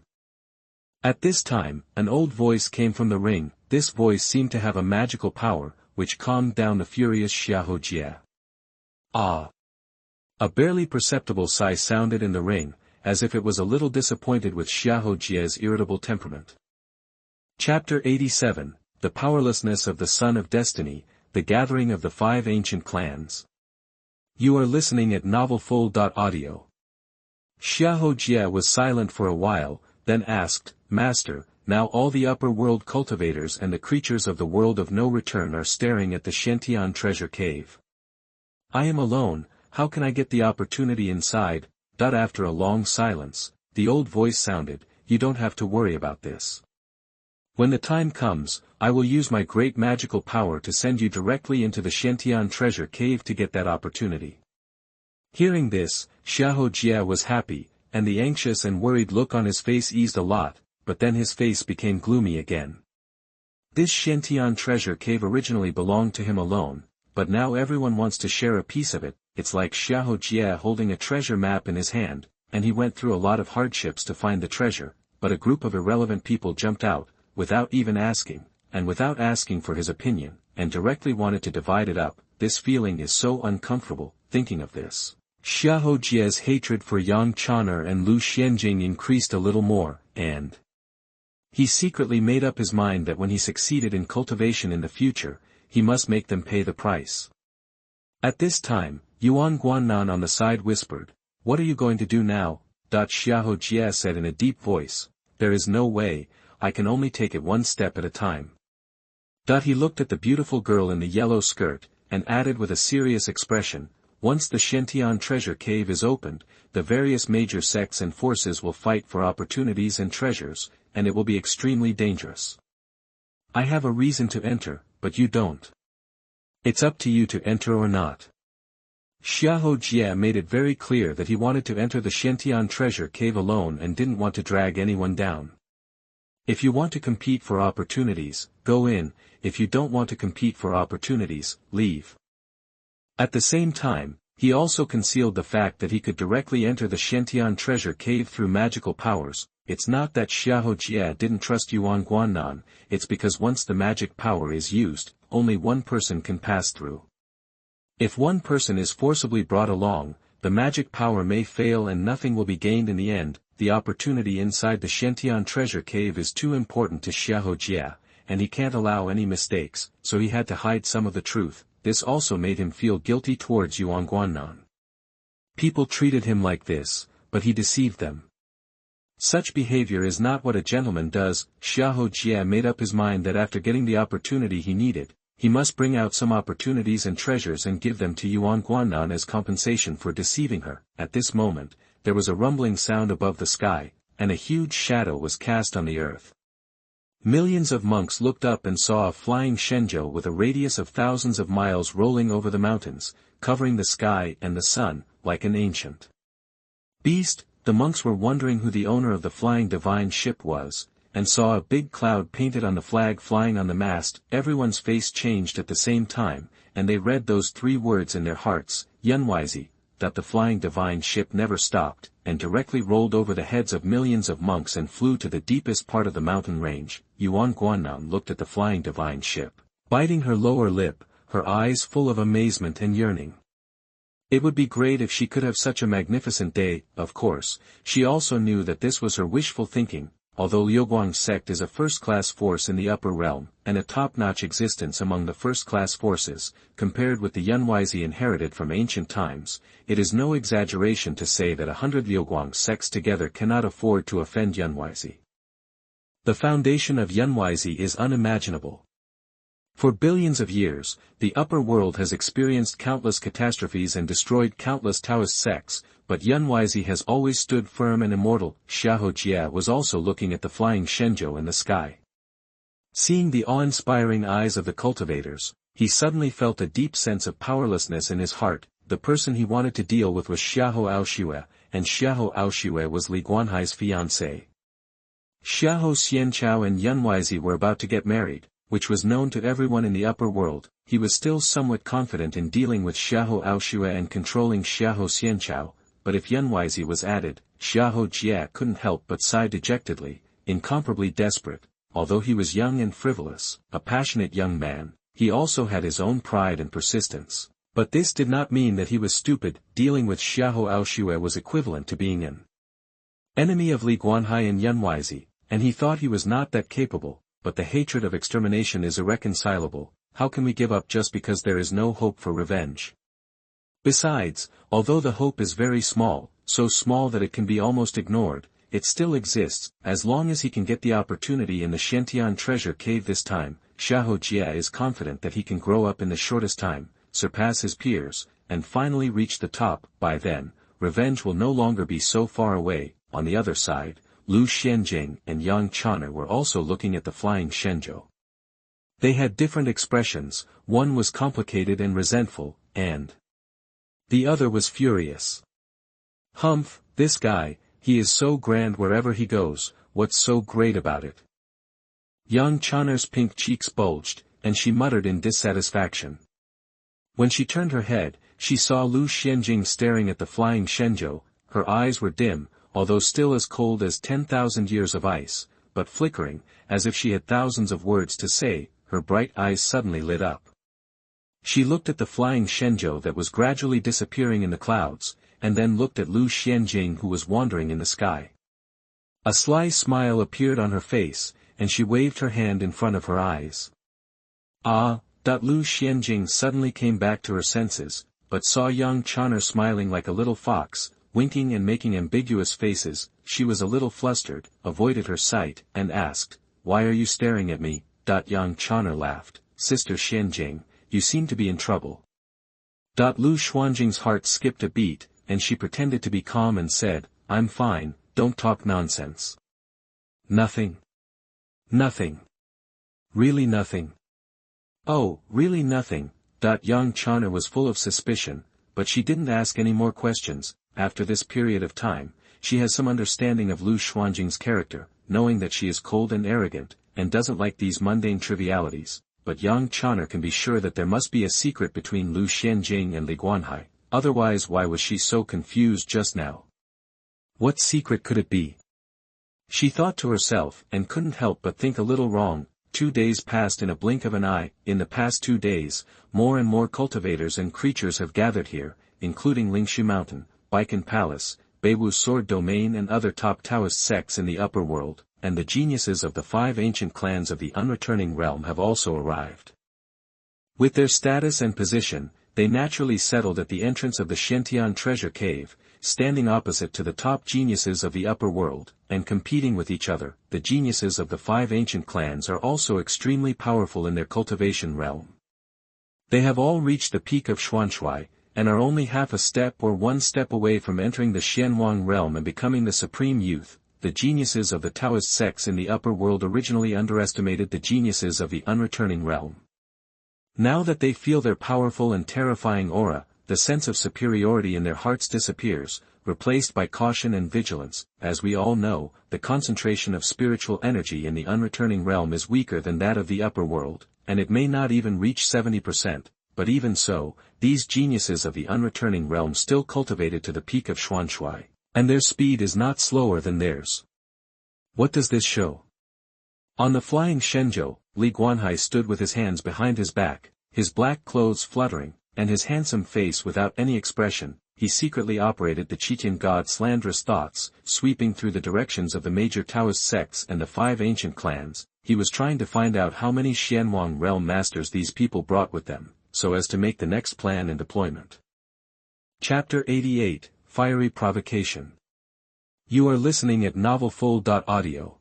At this time, an old voice came from the ring. This voice seemed to have a magical power, which calmed down the furious Xiahou. Ah! A barely perceptible sigh sounded in the ring, as if it was a little disappointed with Xiahou's irritable temperament. Chapter 87, The Powerlessness of the Son of Destiny, The Gathering of the Five Ancient Clans. You are listening at novelfull.audio. Xiahou was silent for a while, then asked, Master, now all the upper world cultivators and the creatures of the world of no return are staring at the Xuantian Treasure Cave. I am alone, how can I get the opportunity inside? After a long silence, the old voice sounded, You don't have to worry about this. When the time comes, I will use my great magical power to send you directly into the Xuantian Treasure Cave to get that opportunity. Hearing this, Xiahou was happy, and the anxious and worried look on his face eased a lot, but then his face became gloomy again. This Xuantian Treasure Cave originally belonged to him alone, but now everyone wants to share a piece of it. It's like Xiahou holding a treasure map in his hand, and he went through a lot of hardships to find the treasure, but a group of irrelevant people jumped out, without even asking, and without asking for his opinion, and directly wanted to divide it up. This feeling is so uncomfortable. Thinking of this, Xiahou's hatred for Yang Chana and Lu Xianjing increased a little more, and he secretly made up his mind that when he succeeded in cultivation in the future, he must make them pay the price. At this time, Yuan on the side whispered, What are you going to do now? Xiahou said in a deep voice, There is no way, I can only take it one step at a time. He looked at the beautiful girl in the yellow skirt, and added with a serious expression, Once the Xuantian Treasure Cave is opened, the various major sects and forces will fight for opportunities and treasures, and it will be extremely dangerous. I have a reason to enter, but you don't. It's up to you to enter or not. Xiahou Jie made it very clear that he wanted to enter the Xuantian Treasure Cave alone and didn't want to drag anyone down. If you want to compete for opportunities, go in, if you don't want to compete for opportunities, leave. At the same time, he also concealed the fact that he could directly enter the Xuantian Treasure Cave through magical powers. It's not that Xiahou Jie didn't trust Xuanhuan, it's because once the magic power is used, only one person can pass through. If one person is forcibly brought along, the magic power may fail and nothing will be gained in the end. The opportunity inside the Xuantian Treasure Cave is too important to Xiahou Jie, and he can't allow any mistakes, so he had to hide some of the truth. This also made him feel guilty towards Xuanhuan. People treated him like this, but he deceived them. Such behavior is not what a gentleman does. Xiahou Jie made up his mind that after getting the opportunity he needed, he must bring out some opportunities and treasures and give them to Xuanhuan as compensation for deceiving her. At this moment, there was a rumbling sound above the sky, and a huge shadow was cast on the earth. Millions of monks looked up and saw a flying shenzhou with a radius of thousands of miles rolling over the mountains, covering the sky and the sun, like an ancient beast. The monks were wondering who the owner of the flying divine ship was, and saw a big cloud painted on the flag flying on the mast. Everyone's face changed at the same time, and they read those 3 words in their hearts, Yunwei, that the flying divine ship never stopped, and directly rolled over the heads of millions of monks and flew to the deepest part of the mountain range. Xuanhuan looked at the flying divine ship, biting her lower lip, her eyes full of amazement and yearning. It would be great if she could have such a magnificent day. Of course, she also knew that this was her wishful thinking. Although Liuguang's sect is a first-class force in the upper realm, and a top-notch existence among the first-class forces, compared with the Yunwei inherited from ancient times, it is no exaggeration to say that 100 Liuguang sects together cannot afford to offend Yunwei. The foundation of Yunwei is unimaginable. For billions of years, the upper world has experienced countless catastrophes and destroyed countless Taoist sects, but Yunwei has always stood firm and immortal. Xiahou Jie was also looking at the flying shenzhou in the sky. Seeing the awe-inspiring eyes of the cultivators, he suddenly felt a deep sense of powerlessness in his heart. The person he wanted to deal with was Xiahou Aoxue, and Xiahou Aoxue was Li Guanhai's fiancée. Xiahou Xianchao and Yunwei were about to get married, which was known to everyone in the upper world. He was still somewhat confident in dealing with Xiahou Aoxue and controlling Xiahou Xianchao, but if Yunwei was added, Xiahou Jie couldn't help but sigh dejectedly, incomparably desperate. Although he was young and frivolous, a passionate young man, he also had his own pride and persistence. But this did not mean that he was stupid. Dealing with Xiahou Aoxue was equivalent to being an enemy of Li Guanhai and Yunwei, and he thought he was not that capable. But the hatred of extermination is irreconcilable. How can we give up just because there is no hope for revenge? Besides, although the hope is very small, so small that it can be almost ignored, it still exists. As long as he can get the opportunity in the Xuantian Treasure Cave this time, Xiahou Jie is confident that he can grow up in the shortest time, surpass his peers, and finally reach the top. By then, revenge will no longer be so far away. On the other side, Lu Xianjing and Yang Chana were also looking at the flying shenzhou. They had different expressions. One was complicated and resentful, and the other was furious. Humph, this guy, he is so grand wherever he goes. What's so great about it? Yang Chana's pink cheeks bulged, and she muttered in dissatisfaction. When she turned her head, she saw Lu Xianjing staring at the flying shenzhou. Her eyes were dim, although still as cold as 10,000 years of ice, but flickering, as if she had thousands of words to say. Her bright eyes suddenly lit up. She looked at the flying shenzhou that was gradually disappearing in the clouds, and then looked at Lu Xianjing who was wandering in the sky. A sly smile appeared on her face, and she waved her hand in front of her eyes. Ah! Lu Xianjing suddenly came back to her senses, but saw Yang Chana smiling like a little fox, winking and making ambiguous faces. She was a little flustered, avoided her sight, and asked, "Why are you staring at me?" Yang Chana laughed. "Sister Xianjing, you seem to be in trouble." Lu Xuanjing's heart skipped a beat, and she pretended to be calm and said, "I'm fine, don't talk nonsense." "Nothing. Nothing. Really nothing." "Oh, really nothing." Yang Chana was full of suspicion, but she didn't ask any more questions. After this period of time, she has some understanding of Lu Xuanjing's character, knowing that she is cold and arrogant, and doesn't like these mundane trivialities, but Yang Chaner can be sure that there must be a secret between Lu Xianjing and Li Guanhai, otherwise why was she so confused just now? What secret could it be? She thought to herself, and couldn't help but think a little wrong. 2 days passed in a blink of an eye. In the past 2 days, more and more cultivators and creatures have gathered here, including Lingshu Mountain, Baikan Palace, Beiwu Sword Domain and other top Taoist sects in the upper world, and the geniuses of the 5 ancient clans of the unreturning realm have also arrived. With their status and position, they naturally settled at the entrance of the Xuantian Treasure Cave, standing opposite to the top geniuses of the upper world, and competing with each other. The geniuses of the 5 ancient clans are also extremely powerful in their cultivation realm. They have all reached the peak of Xuanhuan, and are only half a step or 1 step away from entering the Xuanhuan realm and becoming the supreme youth. The geniuses of the Taoist sects in the upper world originally underestimated the geniuses of the unreturning realm. Now that they feel their powerful and terrifying aura, the sense of superiority in their hearts disappears, replaced by caution and vigilance. As we all know, the concentration of spiritual energy in the unreturning realm is weaker than that of the upper world, and it may not even reach 70%, but even so, these geniuses of the unreturning realm still cultivated to the peak of Xuanhuan, and their speed is not slower than theirs. What does this show? On the flying Shenzhou, Li Guanhai stood with his hands behind his back, his black clothes fluttering, and his handsome face without any expression. He secretly operated the Qitian god's slanderous thoughts, sweeping through the directions of the major Taoist sects and the 5 ancient clans. He was trying to find out how many Xuanhuan realm masters these people brought with them, so as to make the next plan and deployment. Chapter 88, Fiery Provocation. You are listening at novelfull.audio.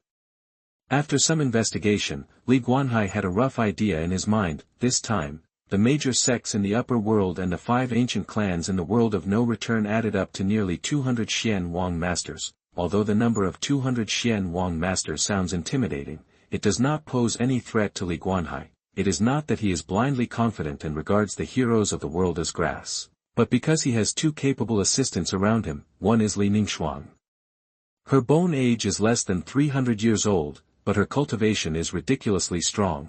After some investigation, Li Guanhai had a rough idea in his mind. This time, the major sects in the upper world and the 5 ancient clans in the world of no return added up to nearly 200 Xuanhuan masters. Although the number of 200 Xuanhuan masters sounds intimidating, it does not pose any threat to Li Guanhai. It is not that he is blindly confident and regards the heroes of the world as grass, but because he has 2 capable assistants around him. One is Li Ningxuang. Her bone age is less than 300 years old, but her cultivation is ridiculously strong.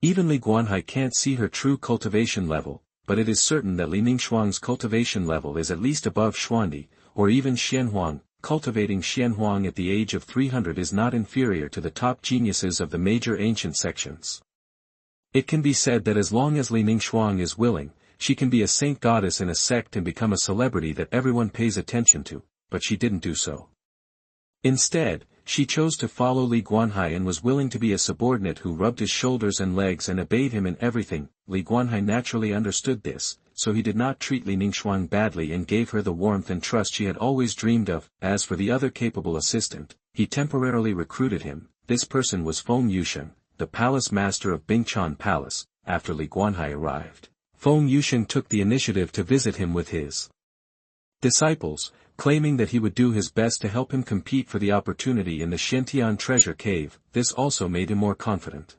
Even Li Guanhai can't see her true cultivation level, but it is certain that Li Ningxuang's cultivation level is at least above Xuandi, or even Xuanhuan. Cultivating Xuanhuan at the age of 300 is not inferior to the top geniuses of the major ancient sections. It can be said that as long as Li Ningxuang is willing, she can be a saint goddess in a sect and become a celebrity that everyone pays attention to, but she didn't do so. Instead, she chose to follow Li Guanhai and was willing to be a subordinate who rubbed his shoulders and legs and obeyed him in everything. Li Guanhai naturally understood this, so he did not treat Li Ningxuang badly and gave her the warmth and trust she had always dreamed of. As for the other capable assistant, he temporarily recruited him. This person was Feng Yusheng, the palace master of Bingchan Palace. After Li Guanhai arrived, Feng Yusheng took the initiative to visit him with his disciples, claiming that he would do his best to help him compete for the opportunity in the Xuantian Treasure Cave. This also made him more confident.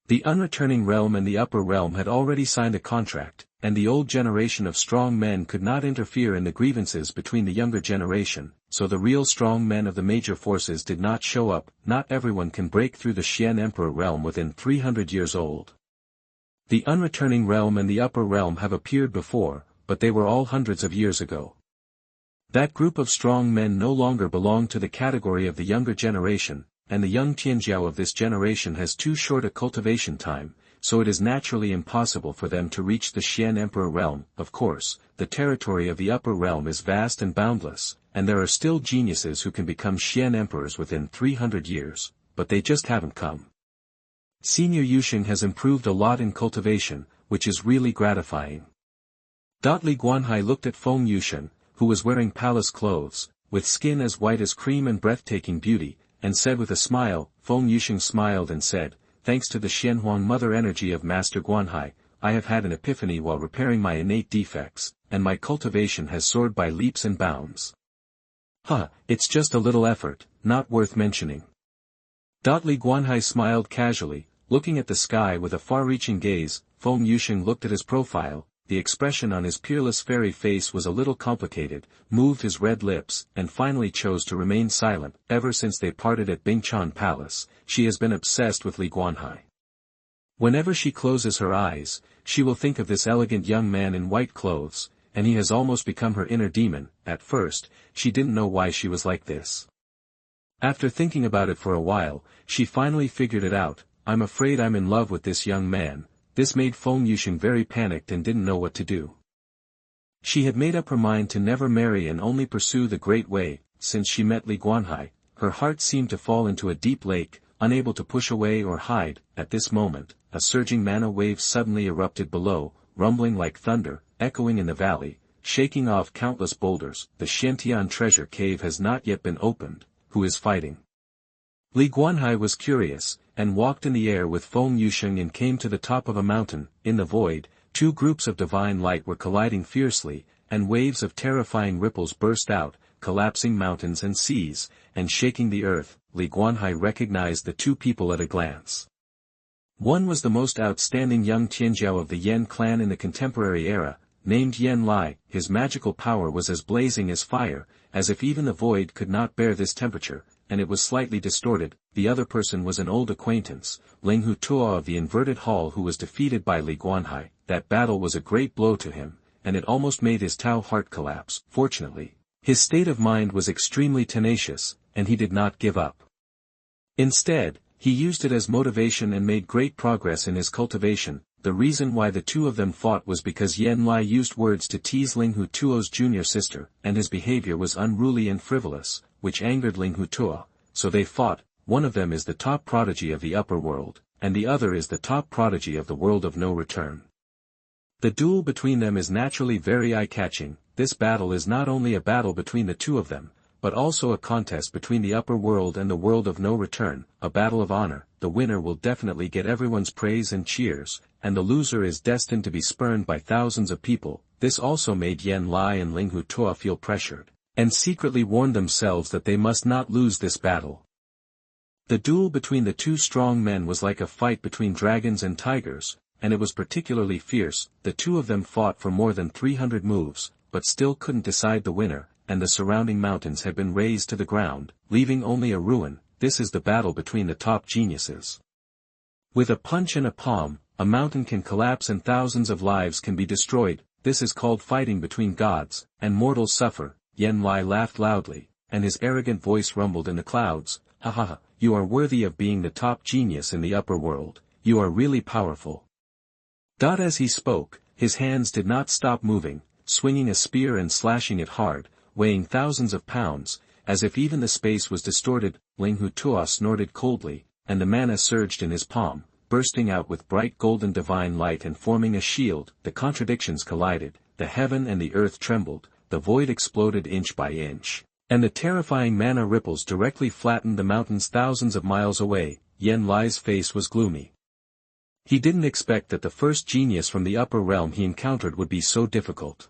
The unreturning realm and the upper realm had already signed a contract, and the old generation of strong men could not interfere in the grievances between the younger generation, so the real strong men of the major forces did not show up. Not everyone can break through the Xian Emperor realm within 300 years old. The unreturning realm and the upper realm have appeared before, but they were all hundreds of years ago. That group of strong men no longer belong to the category of the younger generation, and the young Tianjiao of this generation has too short a cultivation time, so it is naturally impossible for them to reach the Xian Emperor realm. Of course, the territory of the upper realm is vast and boundless, and there are still geniuses who can become Xian Emperors within 300 years, but they just haven't come. Senior Yusheng has improved a lot in cultivation, which is really gratifying. Li Guanhai looked at Feng Yusheng, who was wearing palace clothes, with skin as white as cream and breathtaking beauty, and said with a smile. Feng Yusheng smiled and said, "Thanks to the Xuanhuan mother energy of Master Guanhai, I have had an epiphany while repairing my innate defects, and my cultivation has soared by leaps and bounds." It's just a little effort, not worth mentioning. Li Guanhai smiled casually, looking at the sky with a far-reaching gaze. Feng Yusheng looked at his profile, the expression on his peerless fairy face was a little complicated, moved his red lips, and finally chose to remain silent. Ever since they parted at Bingchan Palace, she has been obsessed with Li Guanhai. Whenever she closes her eyes, she will think of this elegant young man in white clothes, and he has almost become her inner demon. At first, she didn't know why she was like this. After thinking about it for a while, she finally figured it out. I'm afraid I'm in love with this young man. This made Feng Yusheng very panicked and didn't know what to do. She had made up her mind to never marry and only pursue the Great Way. Since she met Li Guanhai, her heart seemed to fall into a deep lake, unable to push away or hide. At this moment, a surging mana wave suddenly erupted below, rumbling like thunder, echoing in the valley, shaking off countless boulders. The Xuantian Treasure Cave has not yet been opened. Who is fighting? Li Guanhai was curious, and walked in the air with Feng Yusheng and came to the top of a mountain. In the void, two groups of divine light were colliding fiercely, and waves of terrifying ripples burst out, collapsing mountains and seas, and shaking the earth. Li Guanhai recognized the two people at a glance. One was the most outstanding young Tianjiao of the Yan clan in the contemporary era, named Yan Lai. His magical power was as blazing as fire, as if even the void could not bear this temperature, and it was slightly distorted. The other person was an old acquaintance, Ling Hutuo of the Inverted Hall, who was defeated by Li Guanhai. That battle was a great blow to him, and it almost made his Tao heart collapse. Fortunately, his state of mind was extremely tenacious, and he did not give up. Instead, he used it as motivation and made great progress in his cultivation. The reason why the two of them fought was because Yan Lai used words to tease Ling Hutuo's junior sister, and his behavior was unruly and frivolous, which angered Ling Hutuo, so they fought. One of them is the top prodigy of the upper world, and the other is the top prodigy of the world of no return. The duel between them is naturally very eye-catching. This battle is not only a battle between the two of them, but also a contest between the upper world and the world of no return, a battle of honor. The winner will definitely get everyone's praise and cheers, and the loser is destined to be spurned by thousands of people. This also made Yan Lai and Ling Hutuo feel pressured, and secretly warned themselves that they must not lose this battle. The duel between the two strong men was like a fight between dragons and tigers, and it was particularly fierce. The two of them fought for more than 300 moves, but still couldn't decide the winner, and the surrounding mountains had been razed to the ground, leaving only a ruin. This is the battle between the top geniuses. With a punch and a palm, a mountain can collapse and thousands of lives can be destroyed. This is called fighting between gods, and mortals suffer. Yan Lai laughed loudly, and his arrogant voice rumbled in the clouds. Ha ha ha, you are worthy of being the top genius in the upper world. You are really powerful. As he spoke, his hands did not stop moving, swinging a spear and slashing it hard, weighing thousands of pounds, as if even the space was distorted. Ling Hutuo snorted coldly, and the mana surged in his palm, bursting out with bright golden divine light and forming a shield. The contradictions collided, the heaven and the earth trembled, the void exploded inch by inch, and the terrifying mana ripples directly flattened the mountains thousands of miles away. Yan Lai's face was gloomy. He didn't expect that the first genius from the upper realm he encountered would be so difficult.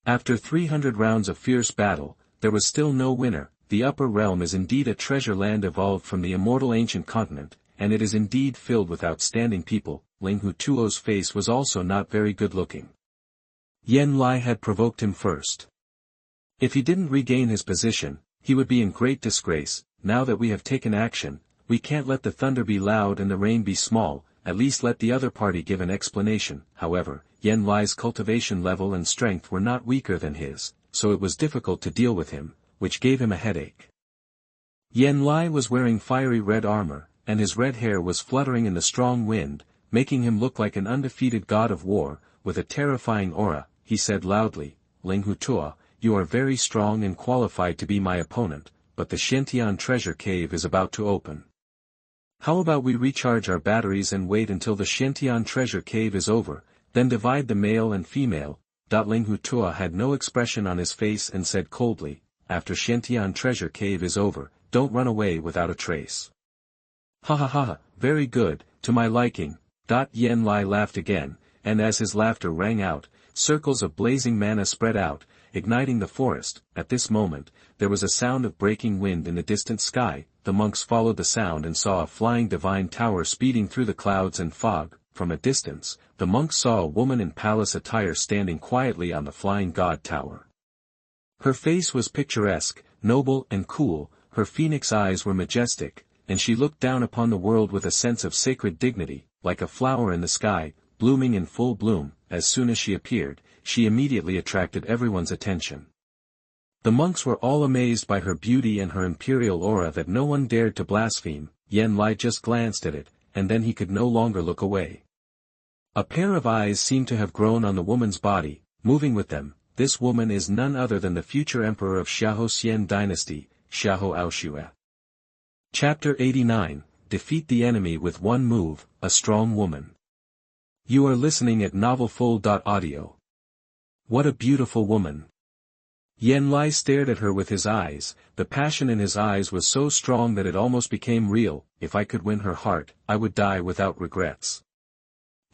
After 300 rounds of fierce battle, there was still no winner. The upper realm is indeed a treasure land evolved from the immortal ancient continent, and it is indeed filled with outstanding people. Ling Hutuo's face was also not very good looking. Yan Lai had provoked him first. If he didn't regain his position, he would be in great disgrace. Now that we have taken action, we can't let the thunder be loud and the rain be small. At least let the other party give an explanation. However, Yan Lai's cultivation level and strength were not weaker than his, so it was difficult to deal with him, which gave him a headache. Yan Lai was wearing fiery red armor, and his red hair was fluttering in the strong wind, making him look like an undefeated god of war, with a terrifying aura. He said loudly, Ling Hutuo, you are very strong and qualified to be my opponent, but the Xuantian Treasure Cave is about to open. How about we recharge our batteries and wait until the Xuantian Treasure Cave is over, then divide the male and female. Ling Hutuo had no expression on his face and said coldly, after Xuantian Treasure Cave is over, don't run away without a trace. Ha ha ha, very good, to my liking. Yan Lai laughed again, and as his laughter rang out, circles of blazing mana spread out, igniting the forest. At this moment, there was a sound of breaking wind in the distant sky. The monks followed the sound and saw a flying divine tower speeding through the clouds and fog. from a distance, the monks saw a woman in palace attire standing quietly on the flying god tower. Her face was picturesque, noble and cool, her phoenix eyes were majestic, and she looked down upon the world with a sense of sacred dignity, like a flower in the sky, blooming in full bloom. As soon as she appeared, she immediately attracted everyone's attention. The monks were all amazed by her beauty and her imperial aura that no one dared to blaspheme. Yunwei just glanced at it, and then he could no longer look away. A pair of eyes seemed to have grown on the woman's body, moving with them. This woman is none other than the future emperor of Xuanhuan dynasty, Xuanhuan. Chapter 89, Defeat the Enemy with One Move, A Strong Woman. You are listening at novelfull.audio. What a beautiful woman. Yunwei stared at her with his eyes. The passion in his eyes was so strong that it almost became real. If I could win her heart, I would die without regrets.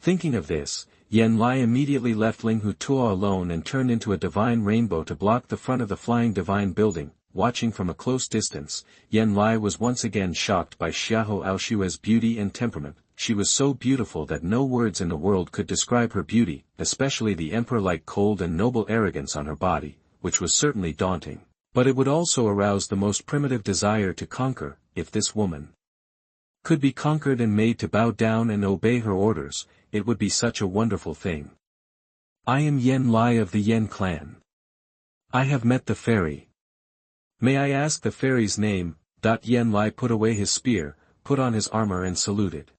Thinking of this, Yunwei immediately left Ling Hutuo alone and turned into a divine rainbow to block the front of the flying divine building. Watching from a close distance, Yunwei was once again shocked by Xuanhuan's beauty and temperament. She was so beautiful that no words in the world could describe her beauty, especially the emperor-like cold and noble arrogance on her body, which was certainly daunting. But it would also arouse the most primitive desire to conquer. If this woman could be conquered and made to bow down and obey her orders, it would be such a wonderful thing. I am Yunwei of the Yen clan. I have met the fairy. May I ask the fairy's name? Yunwei put away his spear, put on his armor and saluted.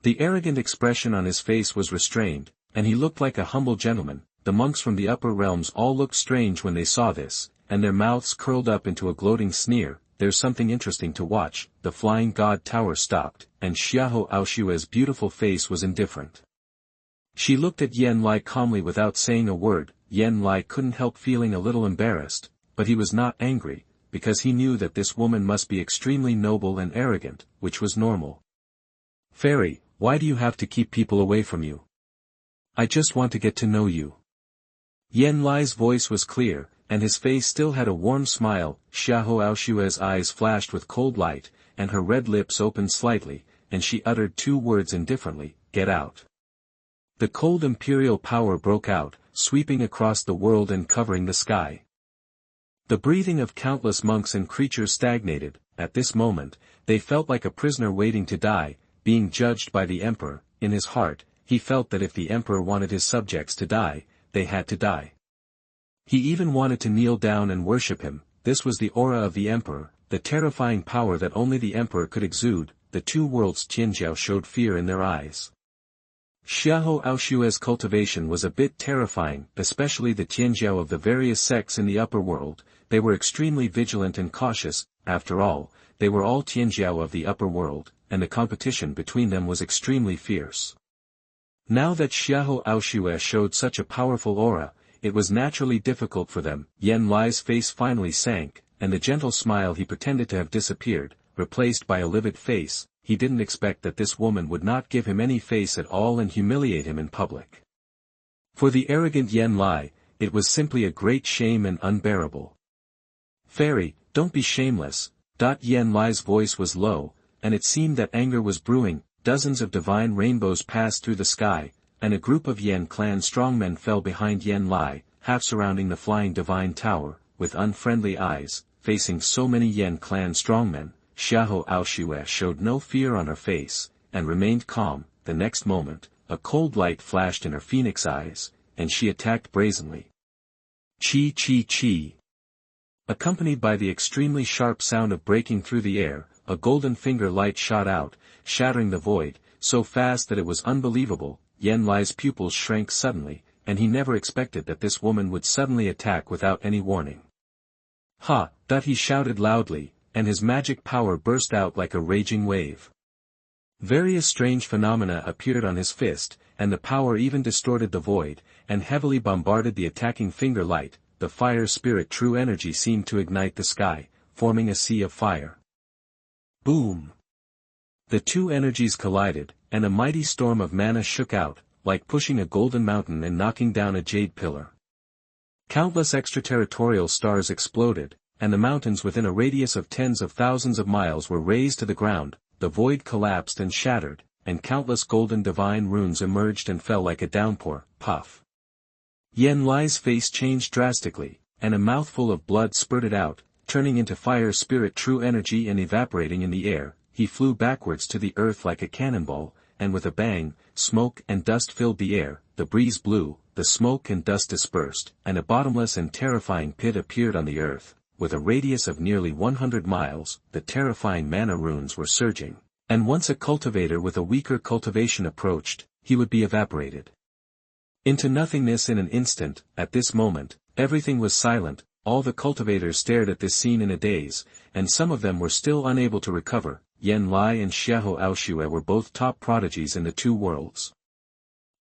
The arrogant expression on his face was restrained, and he looked like a humble gentleman. The monks from the upper realms all looked strange when they saw this, and their mouths curled up into a gloating sneer. There's something interesting to watch. The flying god tower stopped, and Xuanhuan's beautiful face was indifferent. She looked at Yunwei calmly without saying a word. Yunwei couldn't help feeling a little embarrassed, but he was not angry, because he knew that this woman must be extremely noble and arrogant, which was normal. Fairy, why do you have to keep people away from you? I just want to get to know you. Yunwei's voice was clear, and his face still had a warm smile. Xuanhuan's eyes flashed with cold light, and her red lips opened slightly, and she uttered two words indifferently, get out. The cold imperial power broke out, sweeping across the world and covering the sky. The breathing of countless monks and creatures stagnated. At this moment, they felt like a prisoner waiting to die, being judged by the emperor. In his heart, he felt that if the emperor wanted his subjects to die, they had to die. He even wanted to kneel down and worship him. This was the aura of the emperor, the terrifying power that only the emperor could exude. The two worlds Tianjiao showed fear in their eyes. Xuanhuan's cultivation was a bit terrifying, especially the Tianjiao of the various sects in the upper world. They were extremely vigilant and cautious. After all, they were all Tianjiao of the upper world, and the competition between them was extremely fierce. Now that Xuanhuan showed such a powerful aura, it was naturally difficult for them. Yunwei's face finally sank, and the gentle smile he pretended to have disappeared, replaced by a livid face. He didn't expect that this woman would not give him any face at all and humiliate him in public. For the arrogant Yunwei, it was simply a great shame and unbearable. Fairy, don't be shameless. Yunwei's voice was low, and it seemed that anger was brewing. Dozens of divine rainbows passed through the sky, and a group of Yen clan strongmen fell behind Yunwei, half surrounding the flying divine tower, with unfriendly eyes, facing so many Yen clan strongmen. Xuanhuan showed no fear on her face, and remained calm. The next moment, a cold light flashed in her phoenix eyes, and she attacked brazenly. Chi chi chi. Accompanied by the extremely sharp sound of breaking through the air, a golden finger light shot out, shattering the void, so fast that it was unbelievable. Yunwei's pupils shrank suddenly, and he never expected that this woman would suddenly attack without any warning. Ha! He shouted loudly, and his magic power burst out like a raging wave. Various strange phenomena appeared on his fist, and the power even distorted the void, and heavily bombarded the attacking finger light. The fire spirit true energy seemed to ignite the sky, forming a sea of fire. Boom! The two energies collided, and a mighty storm of mana shook out, like pushing a golden mountain and knocking down a jade pillar. Countless extraterritorial stars exploded, and the mountains within a radius of tens of thousands of miles were razed to the ground. The void collapsed and shattered, and countless golden divine runes emerged and fell like a downpour. Puff. Yen Lai's face changed drastically, and a mouthful of blood spurted out, turning into fire spirit true energy and evaporating in the air. He flew backwards to the earth like a cannonball, and with a bang, smoke and dust filled the air, the breeze blew, the smoke and dust dispersed, and a bottomless and terrifying pit appeared on the earth. With a radius of nearly 100 miles, the terrifying mana runes were surging, and once a cultivator with a weaker cultivation approached, he would be evaporated into nothingness in an instant. At this moment, everything was silent. All the cultivators stared at this scene in a daze, and some of them were still unable to recover. Yen Lai and Xuanhuan were both top prodigies in the two worlds.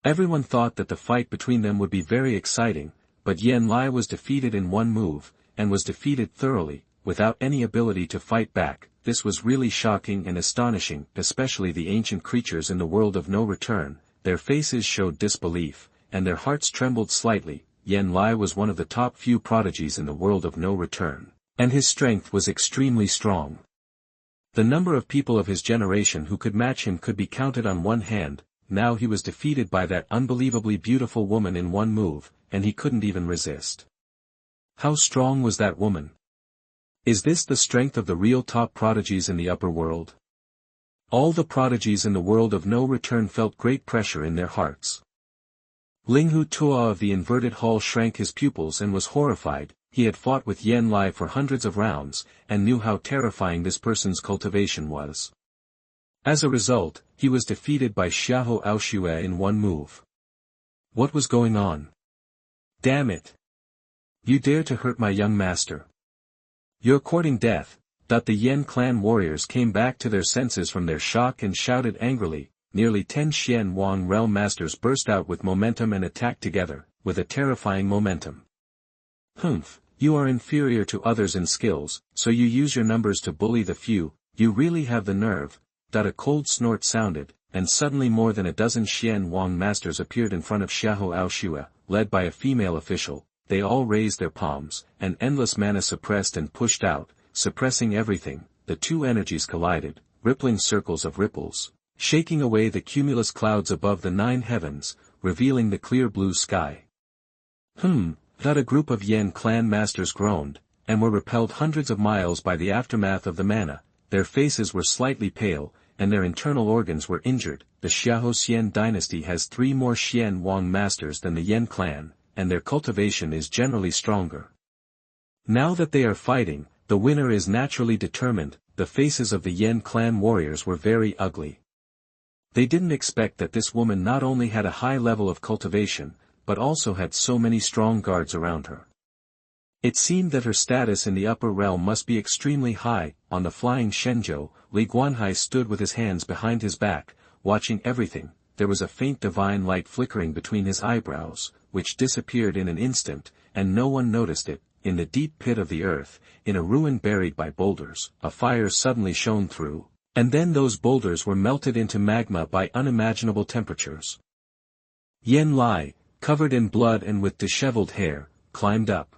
Everyone thought that the fight between them would be very exciting, but Yen Lai was defeated in one move, and was defeated thoroughly, without any ability to fight back. This was really shocking and astonishing, especially the ancient creatures in the world of no return. Their faces showed disbelief, and their hearts trembled slightly. Yen Lai was one of the top few prodigies in the world of no return, and his strength was extremely strong. The number of people of his generation who could match him could be counted on one hand. Now he was defeated by that unbelievably beautiful woman in one move, and he couldn't even resist. How strong was that woman? Is this the strength of the real top prodigies in the upper world? All the prodigies in the world of no return felt great pressure in their hearts. Linghu Tua of the inverted hall shrank his pupils and was horrified. He had fought with Yen Lai for hundreds of rounds, and knew how terrifying this person's cultivation was. As a result, he was defeated by Xuanhuan in one move. What was going on? Damn it! You dare to hurt my young master. You're courting death. The Yen clan warriors came back to their senses from their shock and shouted angrily. Nearly 10 Xuanhuan realm masters burst out with momentum and attacked together, with a terrifying momentum. Humph, you are inferior to others in skills, so you use your numbers to bully the few. You really have the nerve. A cold snort sounded, and suddenly more than a dozen Xuanhuan masters appeared in front of Xuanhuan, led by a female official. They all raised their palms, and endless mana suppressed and pushed out, suppressing everything. The two energies collided, rippling circles of ripples, shaking away the cumulus clouds above the 9 heavens, revealing the clear blue sky. A group of Yen clan masters groaned, and were repelled hundreds of miles by the aftermath of the mana. Their faces were slightly pale, and their internal organs were injured. The Xiaoxian dynasty has 3 more Xuanhuan masters than the Yen clan, and their cultivation is generally stronger. Now that they are fighting, the winner is naturally determined. The faces of the Yen clan warriors were very ugly. They didn't expect that this woman not only had a high level of cultivation, but also had so many strong guards around her. It seemed that her status in the upper realm must be extremely high. On the flying Shenzhou, Li Guanhai stood with his hands behind his back, watching everything. There was a faint divine light flickering between his eyebrows, which disappeared in an instant, and no one noticed it. In the deep pit of the earth, in a ruin buried by boulders, a fire suddenly shone through, and then those boulders were melted into magma by unimaginable temperatures. Yen Lai, covered in blood and with disheveled hair, climbed up.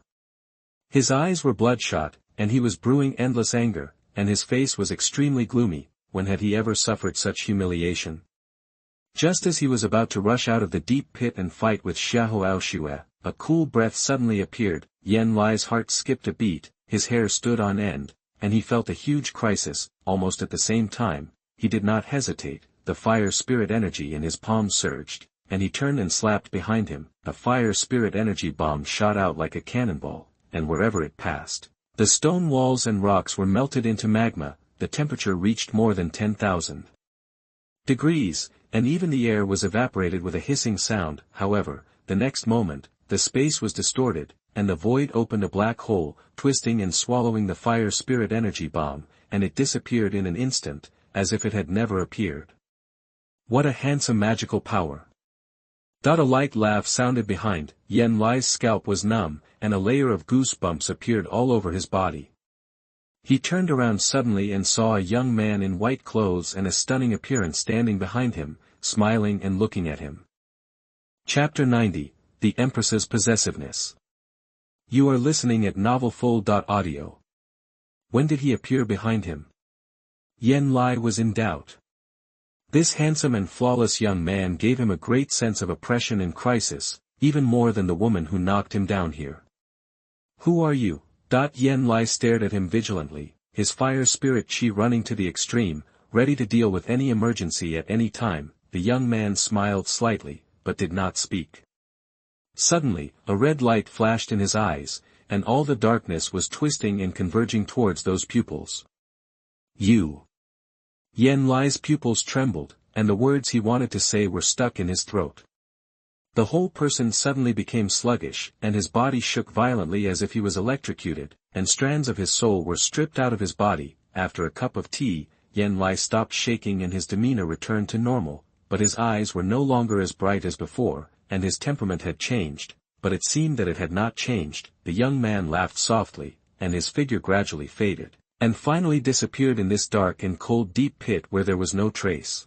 His eyes were bloodshot, and he was brewing endless anger, and his face was extremely gloomy. When had he ever suffered such humiliation? Just as he was about to rush out of the deep pit and fight with Xuanhuan, a cool breath suddenly appeared. Yen Lai's heart skipped a beat, his hair stood on end, and he felt a huge crisis. Almost at the same time, he did not hesitate. The fire spirit energy in his palm surged, and he turned and slapped behind him. A fire spirit energy bomb shot out like a cannonball, and wherever it passed, the stone walls and rocks were melted into magma. The temperature reached more than 10,000 degrees, and even the air was evaporated with a hissing sound. However, the next moment, the space was distorted, and the void opened a black hole, twisting and swallowing the fire spirit energy bomb, and it disappeared in an instant, as if it had never appeared. What a handsome magical power! A light laugh sounded behind. Yen Lai's scalp was numb, and a layer of goosebumps appeared all over his body. He turned around suddenly and saw a young man in white clothes and a stunning appearance standing behind him, smiling and looking at him. Chapter 90, The Empress's Possessiveness. You are listening at novelfull.audio. When did he appear behind him? Yen Lai was in doubt. This handsome and flawless young man gave him a great sense of oppression and crisis, even more than the woman who knocked him down here. Who are you? Yen Lai stared at him vigilantly, his fire spirit chi running to the extreme, ready to deal with any emergency at any time. The young man smiled slightly, but did not speak. Suddenly, a red light flashed in his eyes, and all the darkness was twisting and converging towards those pupils. You. Yen Lai's pupils trembled, and the words he wanted to say were stuck in his throat. The whole person suddenly became sluggish, and his body shook violently as if he was electrocuted, and strands of his soul were stripped out of his body. After a cup of tea, Yen Lai stopped shaking and his demeanor returned to normal, but his eyes were no longer as bright as before, and his temperament had changed, but it seemed that it had not changed. The young man laughed softly, and his figure gradually faded, and finally disappeared in this dark and cold deep pit where there was no trace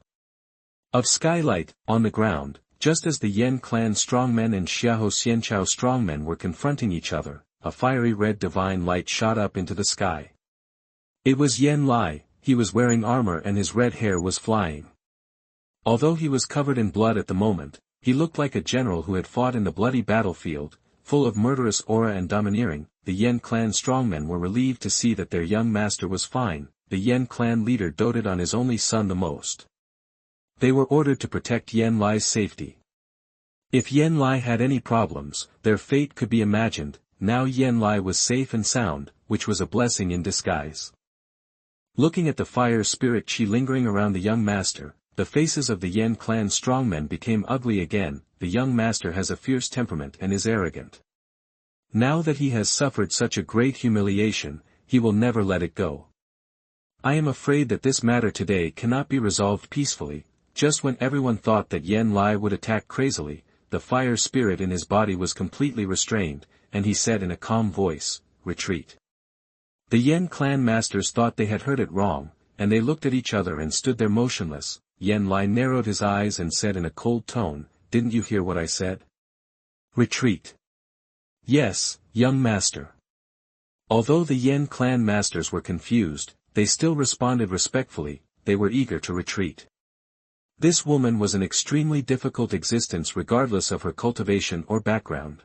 of skylight. On the ground, just as the Yen clan strongmen and Xiahou Xianchao strongmen were confronting each other, a fiery red divine light shot up into the sky. It was Yen Lai. He was wearing armor and his red hair was flying. Although he was covered in blood at the moment, he looked like a general who had fought in the bloody battlefield, full of murderous aura and domineering. The Yen clan strongmen were relieved to see that their young master was fine. The Yen clan leader doted on his only son the most. They were ordered to protect Yen Lai's safety. If Yen Lai had any problems, their fate could be imagined. Now Yen Lai was safe and sound, which was a blessing in disguise. Looking at the fire spirit chi lingering around the young master, the faces of the Yen clan strongmen became ugly again. The young master has a fierce temperament and is arrogant. Now that he has suffered such a great humiliation, he will never let it go. I am afraid that this matter today cannot be resolved peacefully. Just when everyone thought that Yen Lai would attack crazily, the fire spirit in his body was completely restrained, and he said in a calm voice, "Retreat." The Yen clan masters thought they had heard it wrong, and they looked at each other and stood there motionless. Yen Lai narrowed his eyes and said in a cold tone, "Didn't you hear what I said? Retreat." "Yes, young master." Although the Yen clan masters were confused, they still responded respectfully. They were eager to retreat. This woman was an extremely difficult existence regardless of her cultivation or background.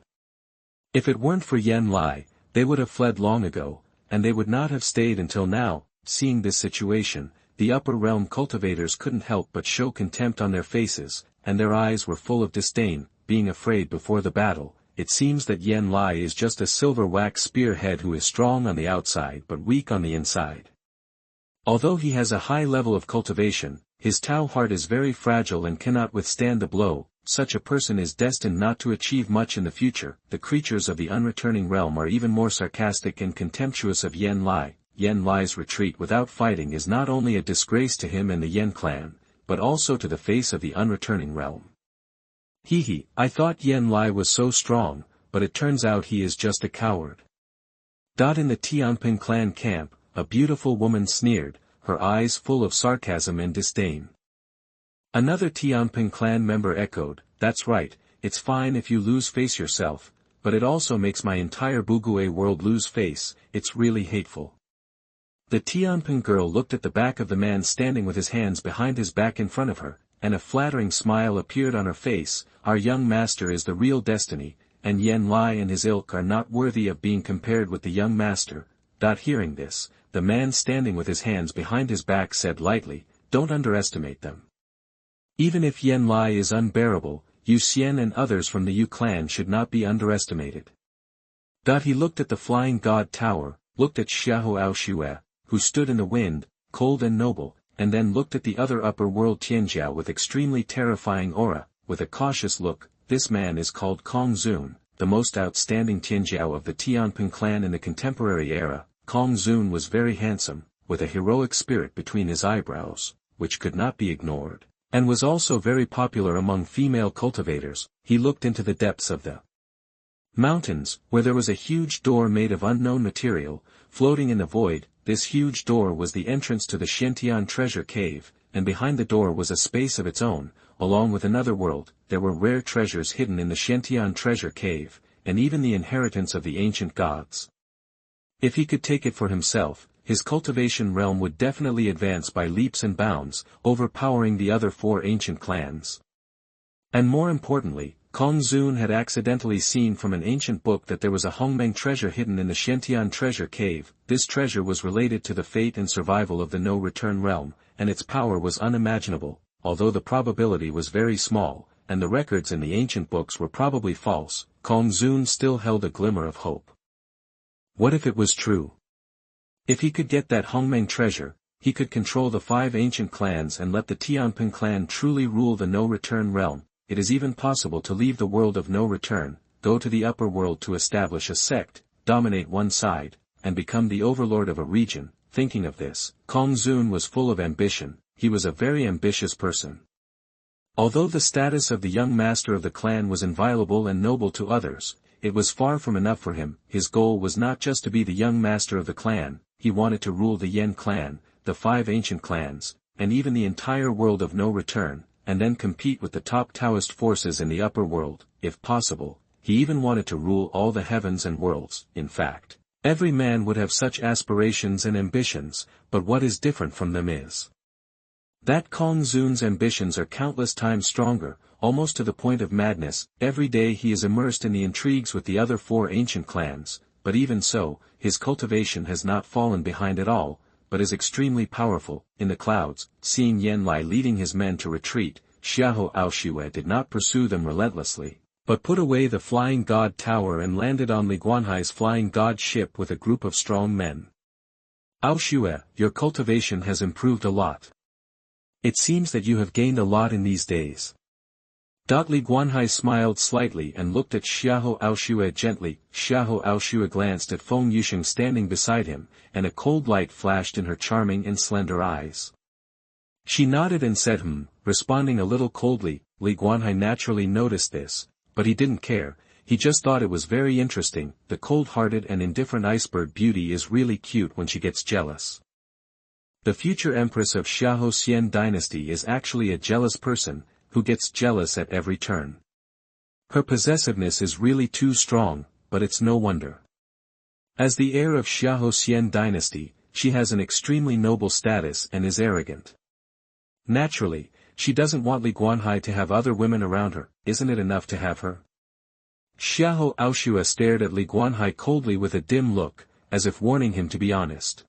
If it weren't for Yen Lai, they would have fled long ago, and they would not have stayed until now. Seeing this situation, the upper realm cultivators couldn't help but show contempt on their faces, and their eyes were full of disdain. Being afraid before the battle, it seems that Yen Lai is just a silver wax spearhead who is strong on the outside but weak on the inside. Although he has a high level of cultivation, his Tao heart is very fragile and cannot withstand the blow. Such a person is destined not to achieve much in the future. The creatures of the unreturning realm are even more sarcastic and contemptuous of Yen Lai. Yen Lai's retreat without fighting is not only a disgrace to him and the Yen clan, but also to the face of the unreturning realm. He, I thought Yen Lai was so strong, but it turns out he is just a coward. In the Tianping clan camp, a beautiful woman sneered, her eyes full of sarcasm and disdain. Another Tianping clan member echoed, "That's right, it's fine if you lose face yourself, but it also makes my entire Bugue world lose face. It's really hateful." The Tianping girl looked at the back of the man standing with his hands behind his back in front of her, and a flattering smile appeared on her face. Our young master is the real destiny, and Yen Lai and his ilk are not worthy of being compared with the young master. Hearing this, the man standing with his hands behind his back said lightly, "Don't underestimate them. Even if Yen Lai is unbearable, Yu Xian and others from the Yu clan should not be underestimated." He looked at the flying god tower, looked at Xiahou Aoshue, who stood in the wind, cold and noble, and then looked at the other upper world Tianjiao with extremely terrifying aura. With a cautious look, "This man is called Kong Zun, the most outstanding Tianjiao of the Tianping clan in the contemporary era." Kong Zun was very handsome, with a heroic spirit between his eyebrows, which could not be ignored, and was also very popular among female cultivators. He looked into the depths of the mountains, where there was a huge door made of unknown material, floating in the void. This huge door was the entrance to the Xuantian Treasure Cave, and behind the door was a space of its own, along with another world. There were rare treasures hidden in the Xuantian Treasure Cave, and even the inheritance of the ancient gods. If he could take it for himself, his cultivation realm would definitely advance by leaps and bounds, overpowering the other 4 ancient clans. And more importantly, Kong Zun had accidentally seen from an ancient book that there was a Hongmeng treasure hidden in the Xuantian Treasure Cave. This treasure was related to the fate and survival of the no-return realm, and its power was unimaginable, although the probability was very small, and the records in the ancient books were probably false. Kong Zun still held a glimmer of hope. What if it was true? If he could get that Hongmeng treasure, he could control the 5 ancient clans and let the Tianping clan truly rule the no-return realm. It is even possible to leave the world of no return, go to the upper world to establish a sect, dominate one side, and become the overlord of a region. Thinking of this, Kong Zun was full of ambition. He was a very ambitious person. Although the status of the young master of the clan was inviolable and noble to others, it was far from enough for him. His goal was not just to be the young master of the clan, he wanted to rule the Yan clan, the 5 ancient clans, and even the entire world of no return, and then compete with the top Taoist forces in the upper world, if possible. He even wanted to rule all the heavens and worlds. In fact, every man would have such aspirations and ambitions, but what is different from them is that Kong Zun's ambitions are countless times stronger, almost to the point of madness. Every day he is immersed in the intrigues with the other 4 ancient clans, but even so, his cultivation has not fallen behind at all, but is extremely powerful. In the clouds, seeing Yanlai leading his men to retreat, Xiahou Aoxue did not pursue them relentlessly, but put away the Flying God Tower and landed on Li Guanhai's Flying God ship with a group of strong men. Aoxue, your cultivation has improved a lot. It seems that you have gained a lot in these days. Li Guanhai smiled slightly and looked at Xiahou Aoxue gently. Xiahou Aoxue glanced at Feng Yusheng standing beside him, and a cold light flashed in her charming and slender eyes. She nodded and said responding a little coldly. Li Guanhai naturally noticed this, but he didn't care. He just thought it was very interesting. The cold-hearted and indifferent iceberg beauty is really cute when she gets jealous. The future empress of Xiahou Xian dynasty is actually a jealous person, who gets jealous at every turn. Her possessiveness is really too strong, but it's no wonder. As the heir of Xiahou Xian dynasty, she has an extremely noble status and is arrogant. Naturally, she doesn't want Li Guanhai to have other women around her. Isn't it enough to have her? Xiahou Aoxue stared at Li Guanhai coldly with a dim look, as if warning him to be honest.